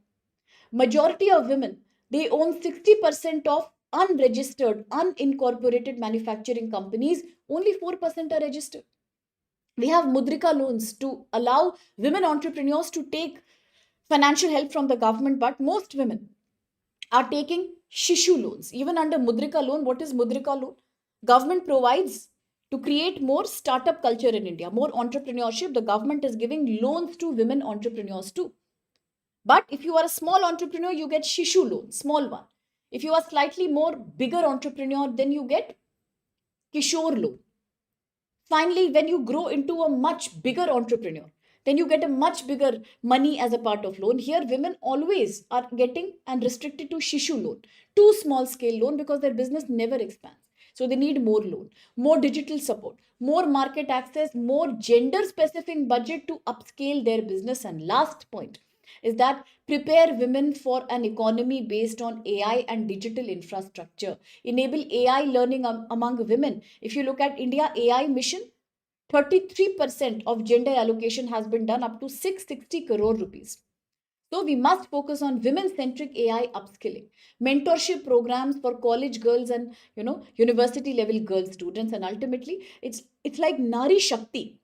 Majority of women, they own 60% of unregistered, unincorporated manufacturing companies. Only 4% are registered. We have Mudrika loans to allow women entrepreneurs to take financial help from the government, but most women are taking Shishu loans. Even under Mudrika loan, what is Mudrika loan? Government provides to create more startup culture in India, more entrepreneurship. The government is giving loans to women entrepreneurs too. But if you are a small entrepreneur, you get Shishu loan, small one. If you are slightly more bigger entrepreneur, then you get Kishore loan. Finally, when you grow into a much bigger entrepreneur, then you get a much bigger money as a part of loan. Here women always are getting and restricted to shishu loan, too small scale loan, because their business never expands. So they need more loan, more digital support, more market access, more gender specific budget to upscale their business. And last point is that prepare women for an economy based on AI and digital infrastructure. Enable AI learning among women. If you look at India AI mission, 33% of gender allocation has been done, up to 660 crore rupees. So we must focus on women-centric AI upskilling, mentorship programs for college girls and university level girl students, and ultimately it's like Nari Shakti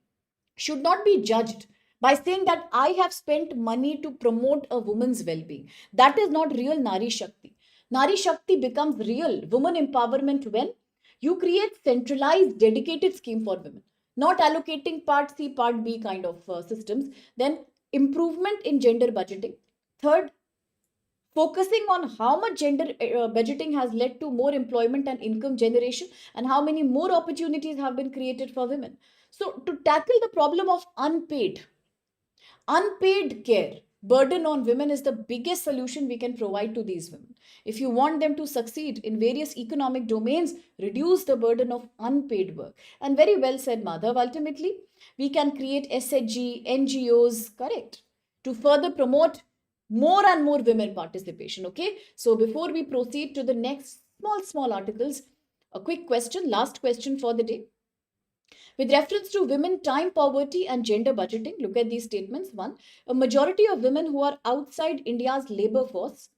should not be judged by saying that I have spent money to promote a woman's well being. That is not real Nari Shakti. Nari Shakti becomes real woman empowerment when you create centralized, dedicated scheme for women, not allocating part C, part B kind of systems. Then improvement in gender budgeting. Third, focusing on how much gender budgeting has led to more employment and income generation, and how many more opportunities have been created for women. So to tackle the problem of unpaid care burden on women is the biggest solution we can provide to these women. If you want them to succeed in various economic domains, reduce the burden of unpaid work. And very well said, Madhav. Ultimately, we can create SHG, NGOs, correct, to further promote more and more women participation. Okay. So before we proceed to the next small articles, a quick question, last question for the day. With reference to women, time, poverty, and gender budgeting, look at these statements. One, a majority of women who are outside India's labor force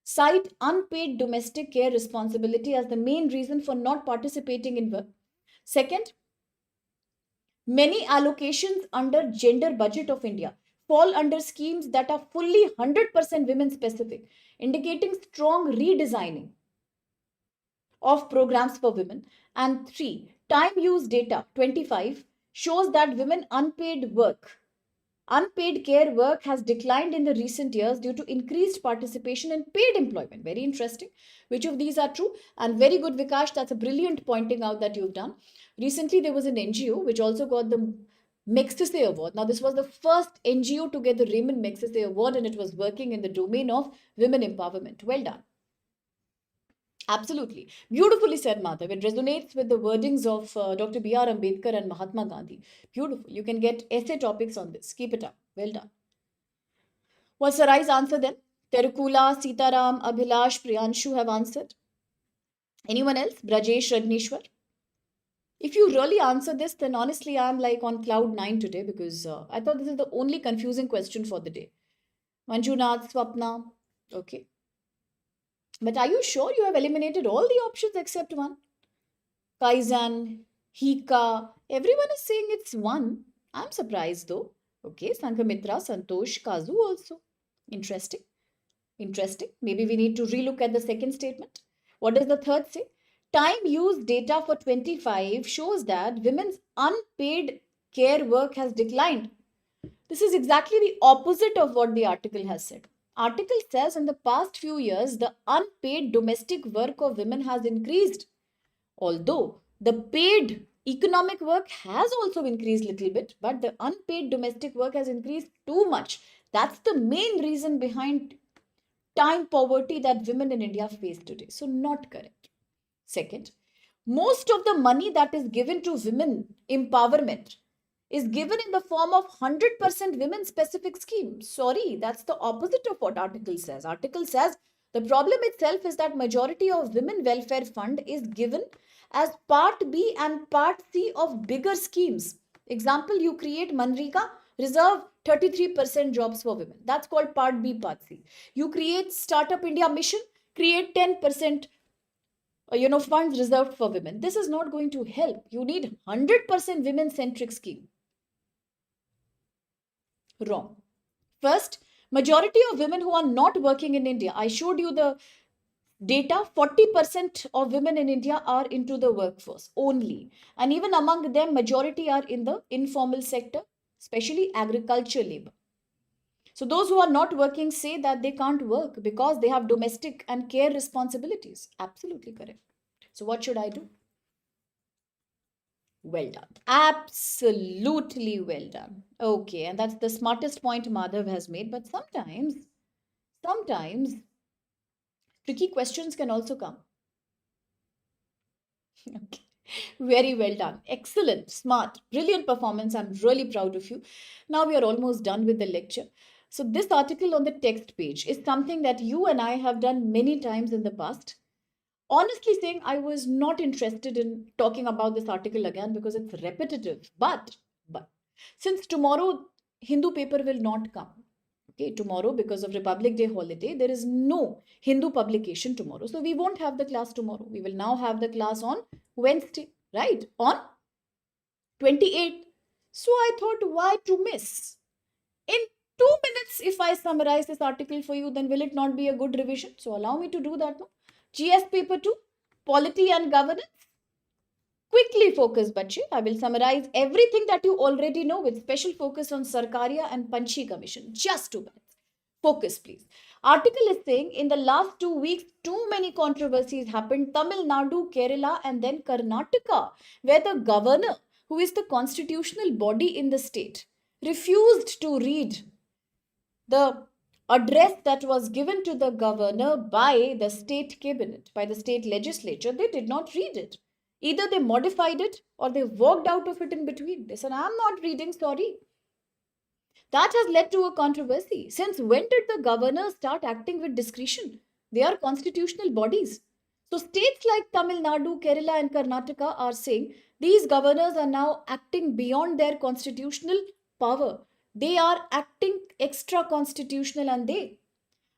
cite unpaid domestic care responsibility as the main reason for not participating in work. Second, many allocations under gender budget of India fall under schemes that are fully 100% women specific, indicating strong redesigning of programs for women. And three, time use data 25 shows that women unpaid care work has declined in the recent years due to increased participation in paid employment. Very interesting. Which of these are true? And very good, Vikash. That's a brilliant pointing out that you've done. Recently, there was an NGO which also got the Magsaysay Award. Now, this was the first NGO to get the Raymond Magsaysay Award, and it was working in the domain of women empowerment. Well done. Absolutely. Beautifully said, Madhav. It resonates with the wordings of Dr. B.R. Ambedkar and Mahatma Gandhi. Beautiful. You can get essay topics on this. Keep it up. Well done. What's Sarai's answer then? Terukula, Sitaram, Abhilash, Priyanshu have answered. Anyone else? Brajesh, Rajnishwar? If you really answer this, then honestly, I'm like on cloud nine today, because I thought this is the only confusing question for the day. Manjunath, Swapna. Okay. But are you sure you have eliminated all the options except one? Kaizen, Hika, everyone is saying it's one. I'm surprised though. Okay, Sankhamitra, Santosh, Kazu also. Interesting. Interesting. Maybe we need to relook at the second statement. What does the third say? Time use data for 25 shows that women's unpaid care work has declined. This is exactly the opposite of what the article has said. Article says in the past few years, the unpaid domestic work of women has increased. Although the paid economic work has also increased a little bit, but the unpaid domestic work has increased too much. That's the main reason behind time poverty that women in India face today. So, not correct. Second, most of the money that is given to women empowerment is given in the form of 100% women specific scheme. Sorry, that's the opposite of what article says. Article says the problem itself is that majority of women welfare fund is given as part B and part C of bigger schemes. Example, you create Manrika, reserve 33% jobs for women. That's called part B, part C. You create Startup India Mission, create 10% funds reserved for women. This is not going to help. You need 100% women centric scheme. Wrong. First, majority of women who are not working in India, I showed you the data, 40% of women in India are into the workforce only. And even among them, majority are in the informal sector, especially agriculture labor. So those who are not working say that they can't work because they have domestic and care responsibilities. Absolutely correct. So what should I do? Well done. Absolutely well done. Okay, and that's the smartest point Madhav has made. But sometimes tricky questions can also come. Okay. Very well done. Excellent, smart, brilliant performance. I'm really proud of you. Now we are almost done with the lecture. So, this article on the text page is something that you and I have done many times in the past. Honestly saying, I was not interested in talking about this article again because it's repetitive. But since tomorrow Hindu paper will not come, okay, tomorrow because of Republic Day holiday, there is no Hindu publication tomorrow. So we won't have the class tomorrow. We will now have the class on Wednesday, right? On 28th. So I thought, why to miss? In 2 minutes, if I summarize this article for you, then will it not be a good revision? So allow me to do that now. GS paper 2, polity and governance. Quickly focus, bache. I will summarize everything that you already know with special focus on Sarkaria and Panchi Commission. Just 2 minutes. Focus, please. Article is saying in the last 2 weeks, too many controversies happened. Tamil Nadu, Kerala, and then Karnataka, where the governor, who is the constitutional body in the state, refused to read the address that was given to the governor by the state cabinet, by the state legislature. They did not read it. Either they modified it or they walked out of it in between. They said, I'm not reading, sorry. That has led to a controversy. Since when did the governors start acting with discretion? They are constitutional bodies. So states like Tamil Nadu, Kerala, and Karnataka are saying these governors are now acting beyond their constitutional power. They are acting extra constitutional and they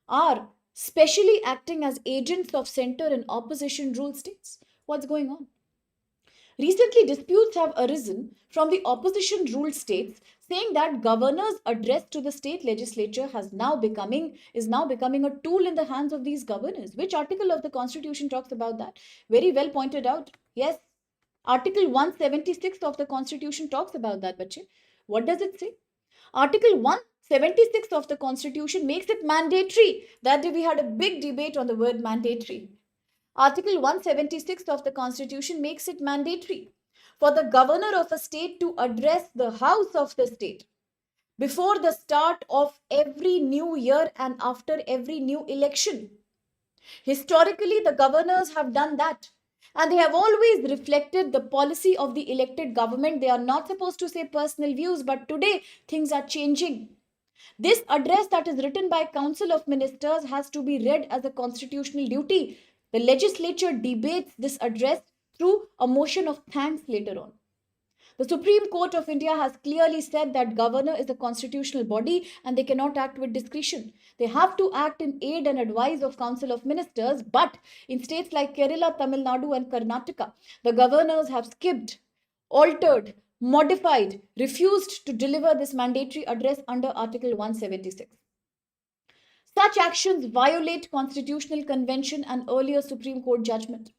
are specially acting as agents of center in opposition rule states. What's going on? Recently, disputes have arisen from the opposition ruled states saying that governors' address to the state legislature is now becoming a tool in the hands of these governors. Which article of the constitution talks about that? Very well pointed out. Yes, Article 176 of the constitution talks about that, bache. What does it say? Article 176 of the constitution makes it mandatory. That day we had a big debate on the word mandatory. Article 176 of the Constitution makes it mandatory for the governor of a state to address the House of the state before the start of every new year and after every new election. Historically, the governors have done that. And they have always reflected the policy of the elected government. They are not supposed to say personal views, but today things are changing. This address that is written by Council of Ministers has to be read as a constitutional duty. The legislature debates this address through a motion of thanks later on. The Supreme Court of India has clearly said that governor is a constitutional body and they cannot act with discretion. They have to act in aid and advice of Council of Ministers, but in states like Kerala, Tamil Nadu and Karnataka, the governors have skipped, altered, modified, refused to deliver this mandatory address under Article 176. Such actions violate constitutional convention and earlier Supreme Court judgment.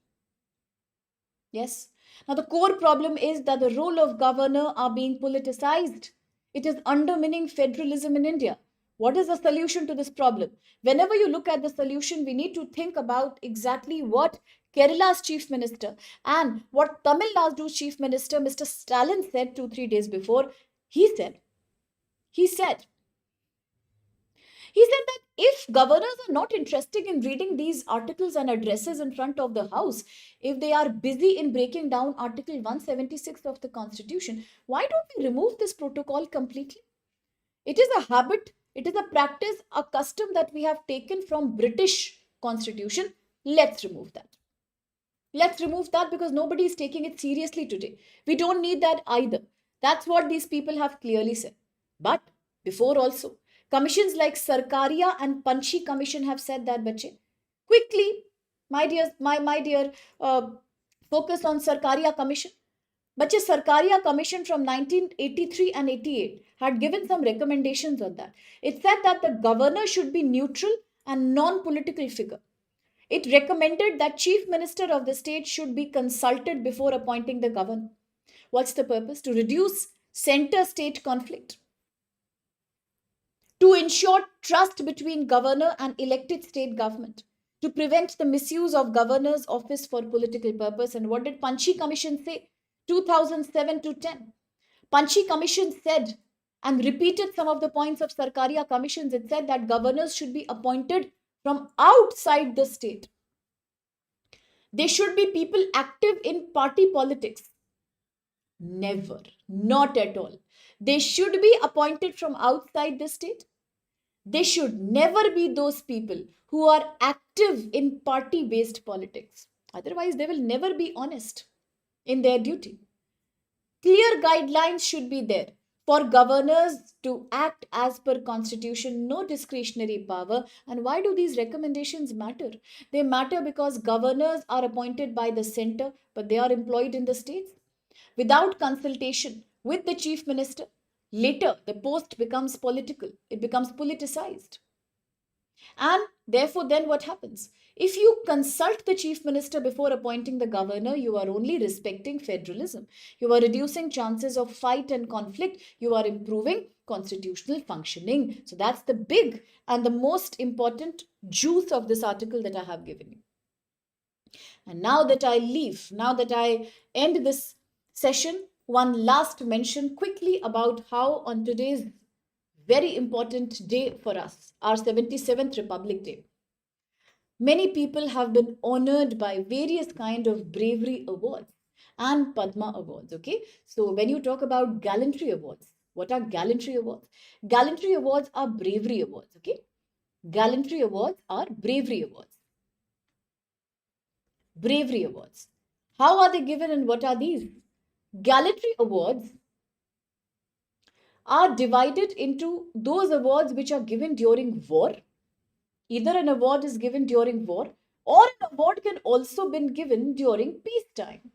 Yes. Now, the core problem is that the role of governor are being politicized. It is undermining federalism in India. What is the solution to this problem? Whenever you look at the solution, we need to think about exactly what Kerala's chief minister and what Tamil Nadu's chief minister, Mr. Stalin, said 2-3 days before. He said, he said that if governors are not interested in reading these articles and addresses in front of the House, if they are busy in breaking down Article 176 of the Constitution, why don't we remove this protocol completely? It is a habit, it is a practice, a custom that we have taken from British Constitution. Let's remove that. Let's remove that because nobody is taking it seriously today. We don't need that either. That's what these people have clearly said. But before also, commissions like Sarkaria and Panchi Commission have said that, bache. Quickly, my dear, focus on Sarkaria Commission. Bache, Sarkaria Commission from 1983 and 88 had given some recommendations on that. It said that the governor should be neutral and non-political figure. It recommended that chief minister of the state should be consulted before appointing the governor. What's the purpose? To reduce center-state conflict, to ensure trust between governor and elected state government, to prevent the misuse of governor's office for political purpose. And what did Panchi Commission say? 2007 to 10. Panchi Commission said and repeated some of the points of Sarkaria commissions. It said that governors should be appointed from outside the state. They should be people active in party politics. Never, not at all. They should be appointed from outside the state. They should never be those people who are active in party based politics. Otherwise, they will never be honest in their duty. Clear guidelines should be there for governors to act as per constitution, no discretionary power. And why do these recommendations matter? They matter because governors are appointed by the center, but they are employed in the states without consultation with the chief minister. Later, the post becomes political, it becomes politicized. And therefore, then what happens? If you consult the chief minister before appointing the governor, you are only respecting federalism. You are reducing chances of fight and conflict. You are improving constitutional functioning. So that's the big and the most important juice of this article that I have given you. And now that I end this session, one last mention quickly about how on today's very important day for us, our 77th Republic Day, many people have been honored by various kind of bravery awards and Padma awards. Okay, so when you talk about gallantry awards, what are gallantry awards? Gallantry awards are bravery awards. Okay, gallantry awards are bravery awards. Bravery awards. How are they given and what are these? Gallantry awards are divided into those awards which are given during war. Either an award is given during war or an award can also be given during peacetime,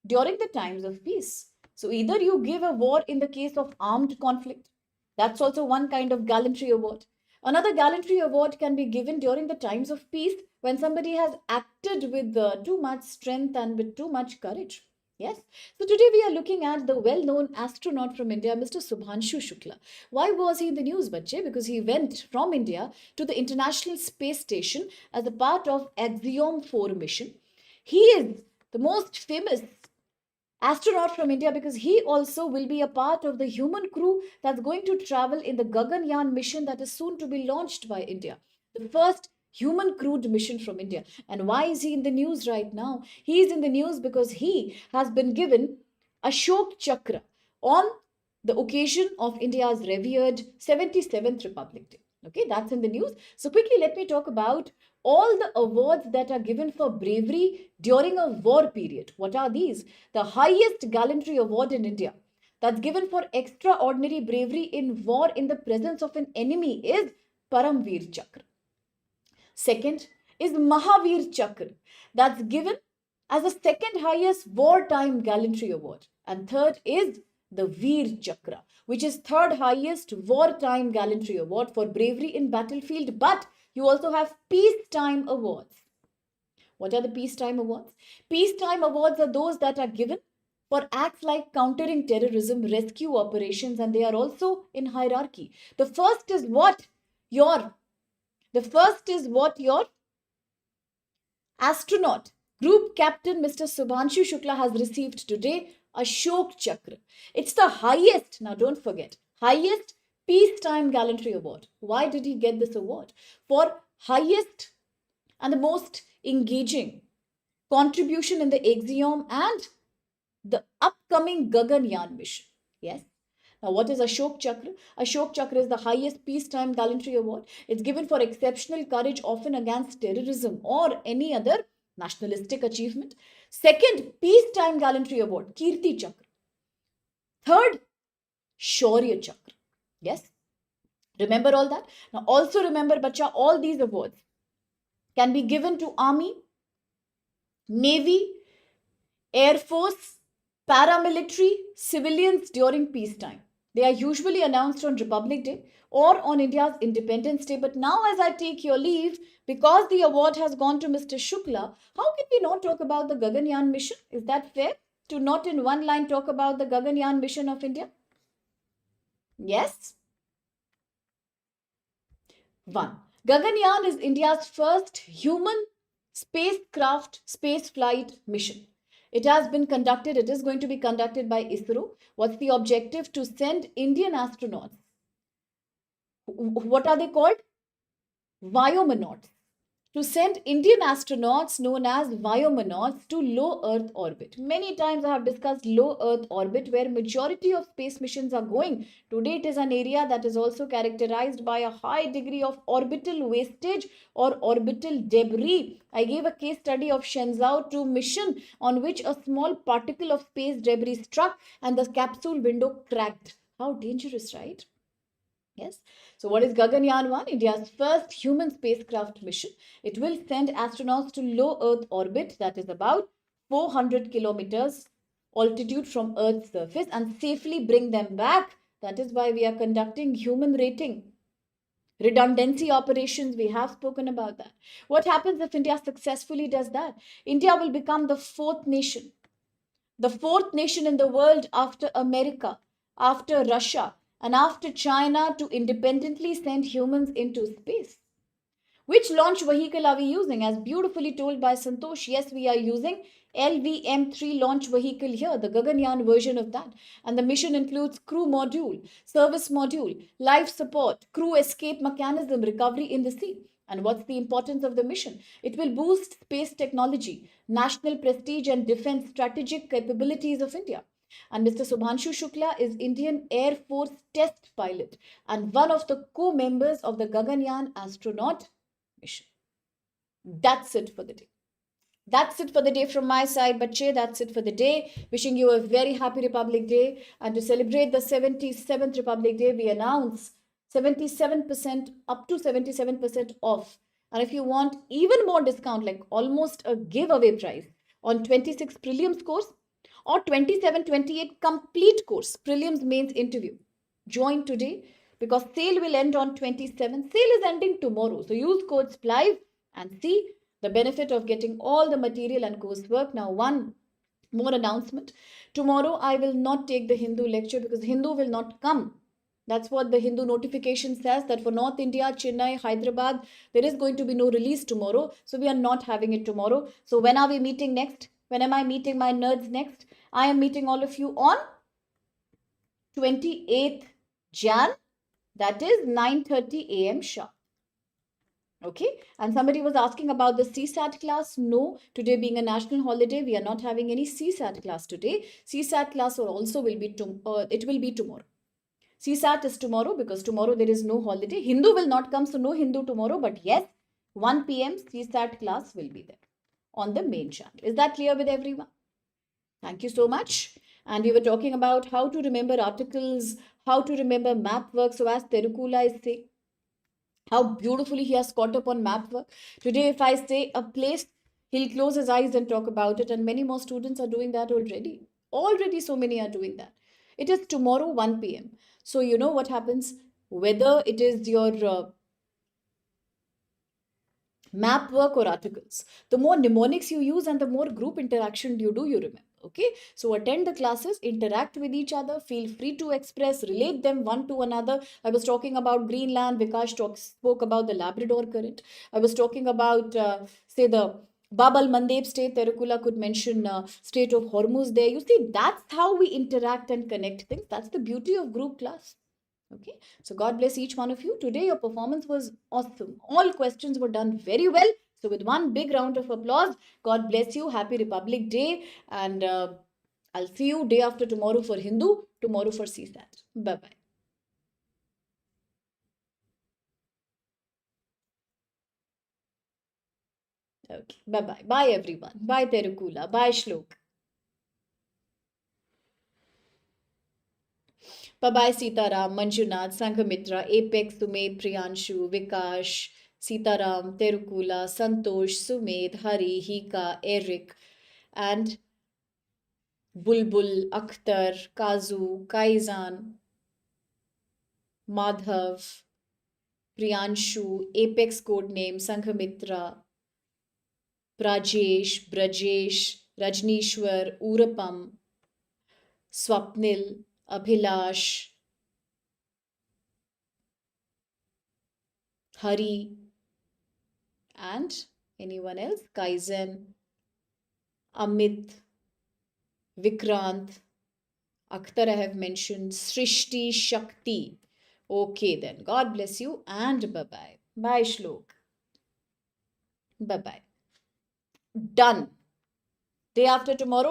during the times of peace. So either you give a award in the case of armed conflict, that's also one kind of gallantry award. Another gallantry award can be given during the times of peace when somebody has acted with too much strength and with too much courage. Yes. So today we are looking at the well-known astronaut from India, Mr. Subhanshu Shukla. Why was he in the news, Bache? Because he went from India to the International Space Station as a part of Axiom 4 mission. He is the most famous astronaut from India because he also will be a part of the human crew that's going to travel in the Gaganyaan mission that is soon to be launched by India. The first human crewed mission from India. And why is he in the news right now? He is in the news because he has been given a Ashok Chakra on the occasion of India's revered 77th Republic Day. Okay, that's in the news. So quickly, let me talk about all the awards that are given for bravery during a war period. What are these? The highest gallantry award in India that's given for extraordinary bravery in war in the presence of an enemy is Paramveer Chakra. Second is Mahavir Chakra, that's given as the second highest wartime gallantry award. And third is the Veer Chakra, which is third highest wartime gallantry award for bravery in battlefield. But you also have peacetime awards. What are the peacetime awards? Peacetime awards are those that are given for acts like countering terrorism, rescue operations, and they are also in hierarchy. The first is what your astronaut group captain Mr. Subhanshu Shukla has received today, Ashok Chakra. It's the highest, now don't forget, highest peacetime gallantry award. Why did he get this award? For highest and the most engaging contribution in the Axiom and the upcoming Gaganyaan mission. Yes. Now, what is Ashok Chakra? Ashok Chakra is the highest peacetime gallantry award. It's given for exceptional courage, often against terrorism or any other nationalistic achievement. Second, peacetime gallantry award, Kirti Chakra. Third, Shaurya Chakra. Yes. Remember all that? Now, also remember, Bacha, all these awards can be given to Army, Navy, Air Force, paramilitary, civilians during peacetime. They are usually announced on Republic Day or on India's Independence Day. But now, as I take your leave, because the award has gone to Mr. Shukla, how can we not talk about the Gaganyaan mission? Is that fair to not in one line talk about the Gaganyaan mission of India? Yes? 1. Gaganyaan is India's first human spacecraft spaceflight mission. It has been conducted, it is going to be conducted by ISRO. What's the objective? To send Indian astronauts. What are they called? Vyomonauts. To send Indian astronauts known as vyomonauts to low Earth orbit. Many times I have discussed low Earth orbit where majority of space missions are going. Today it is an area that is also characterized by a high degree of orbital wastage or orbital debris. I gave a case study of Shenzhou 2 mission on which a small particle of space debris struck and the capsule window cracked. How dangerous, right? Yes. So what is Gaganyaan 1? India's first human spacecraft mission. It will send astronauts to low Earth orbit, that is about 400 kilometers altitude from Earth's surface, and safely bring them back. That is why we are conducting human rating. Redundancy operations, we have spoken about that. What happens if India successfully does that? India will become the fourth nation in the world after America, after Russia, and after China to independently send humans into space. Which launch vehicle are we using? As beautifully told by Santosh, yes, we are using LVM-3 launch vehicle here, the Gaganyaan version of that. And the mission includes crew module, service module, life support, crew escape mechanism, recovery in the sea. And what's the importance of the mission? It will boost space technology, national prestige and defense strategic capabilities of India. And Mr. Subhanshu Shukla is Indian Air Force test pilot and one of the co-members of the Gaganyaan astronaut mission. That's it for the day. That's it for the day from my side, Bache. That's it for the day. Wishing you a very happy Republic Day. And to celebrate the 77th Republic Day, we announce 77% up to 77% off. And if you want even more discount, like almost a giveaway price on 26 prelims course or 27-28 complete course, prelims mains interview. Join today because sale will end on 27. Sale is ending tomorrow. So use code SPLIVE and see the benefit of getting all the material and coursework. Now, one more announcement. Tomorrow, I will not take the Hindu lecture because Hindu will not come. That's what the Hindu notification says, that for North India, Chennai, Hyderabad, there is going to be no release tomorrow. So we are not having it tomorrow. So when are we meeting next? When am I meeting my nerds next? I am meeting all of you on 28th Jan. That is 9:30 a.m. sharp. Okay, and somebody was asking about the CSAT class. No, today being a national holiday, we are not having any CSAT class today. CSAT class also will be it will be tomorrow. CSAT is tomorrow because tomorrow there is no holiday. Hindu will not come, so no Hindu tomorrow. But yes, 1 p.m. CSAT class will be there on the main channel. Is that clear with everyone? Thank you so much. And we were talking about how to remember articles, how to remember map work. So as Terukula is saying, how beautifully he has caught up on map work. Today, if I say a place, he'll close his eyes and talk about it. And many more students are doing that already. Already, so many are doing that. It is tomorrow, 1 p.m. So, you know what happens? Whether it is your map work or articles, the more mnemonics you use and the more group interaction you do, you remember. Okay, so attend the classes, interact with each other, feel free to express, relate them one to another. I was talking about Greenland, Vikash spoke about the Labrador current. I was talking about say the Bab al Mandeb state. Terukula could mention state of Hormuz there. You see, that's how we interact and connect things. That's the beauty of group class. Okay, so God bless each one of you. Today, your performance was awesome. All questions were done very well. So, with one big round of applause, God bless you. Happy Republic Day. And I'll see you day after tomorrow for Hindu, tomorrow for CSAT. Bye bye. Okay, bye bye. Bye, everyone. Bye, Terukula. Bye, Shlok. Bye-bye Sitaram, Manjunath, Sanghamitra, Apex, Sumed, Priyanshu, Vikash, Sitaram, Terukula, Santosh, Sumed, Hari, Hika, Eric, and Bulbul, Akhtar, Kazu, Kaizan, Madhav, Priyanshu, Apex codename, Sanghamitra, Prajesh, Brajesh, Rajnishwar, Urapam, Swapnil, Abhilash, Hari, and anyone else? Kaizen, Amit, Vikrant, Akhtar I have mentioned, Srishti, Shakti. Okay then. God bless you and bye-bye. Bye, Shlok. Bye-bye. Done. Day after tomorrow.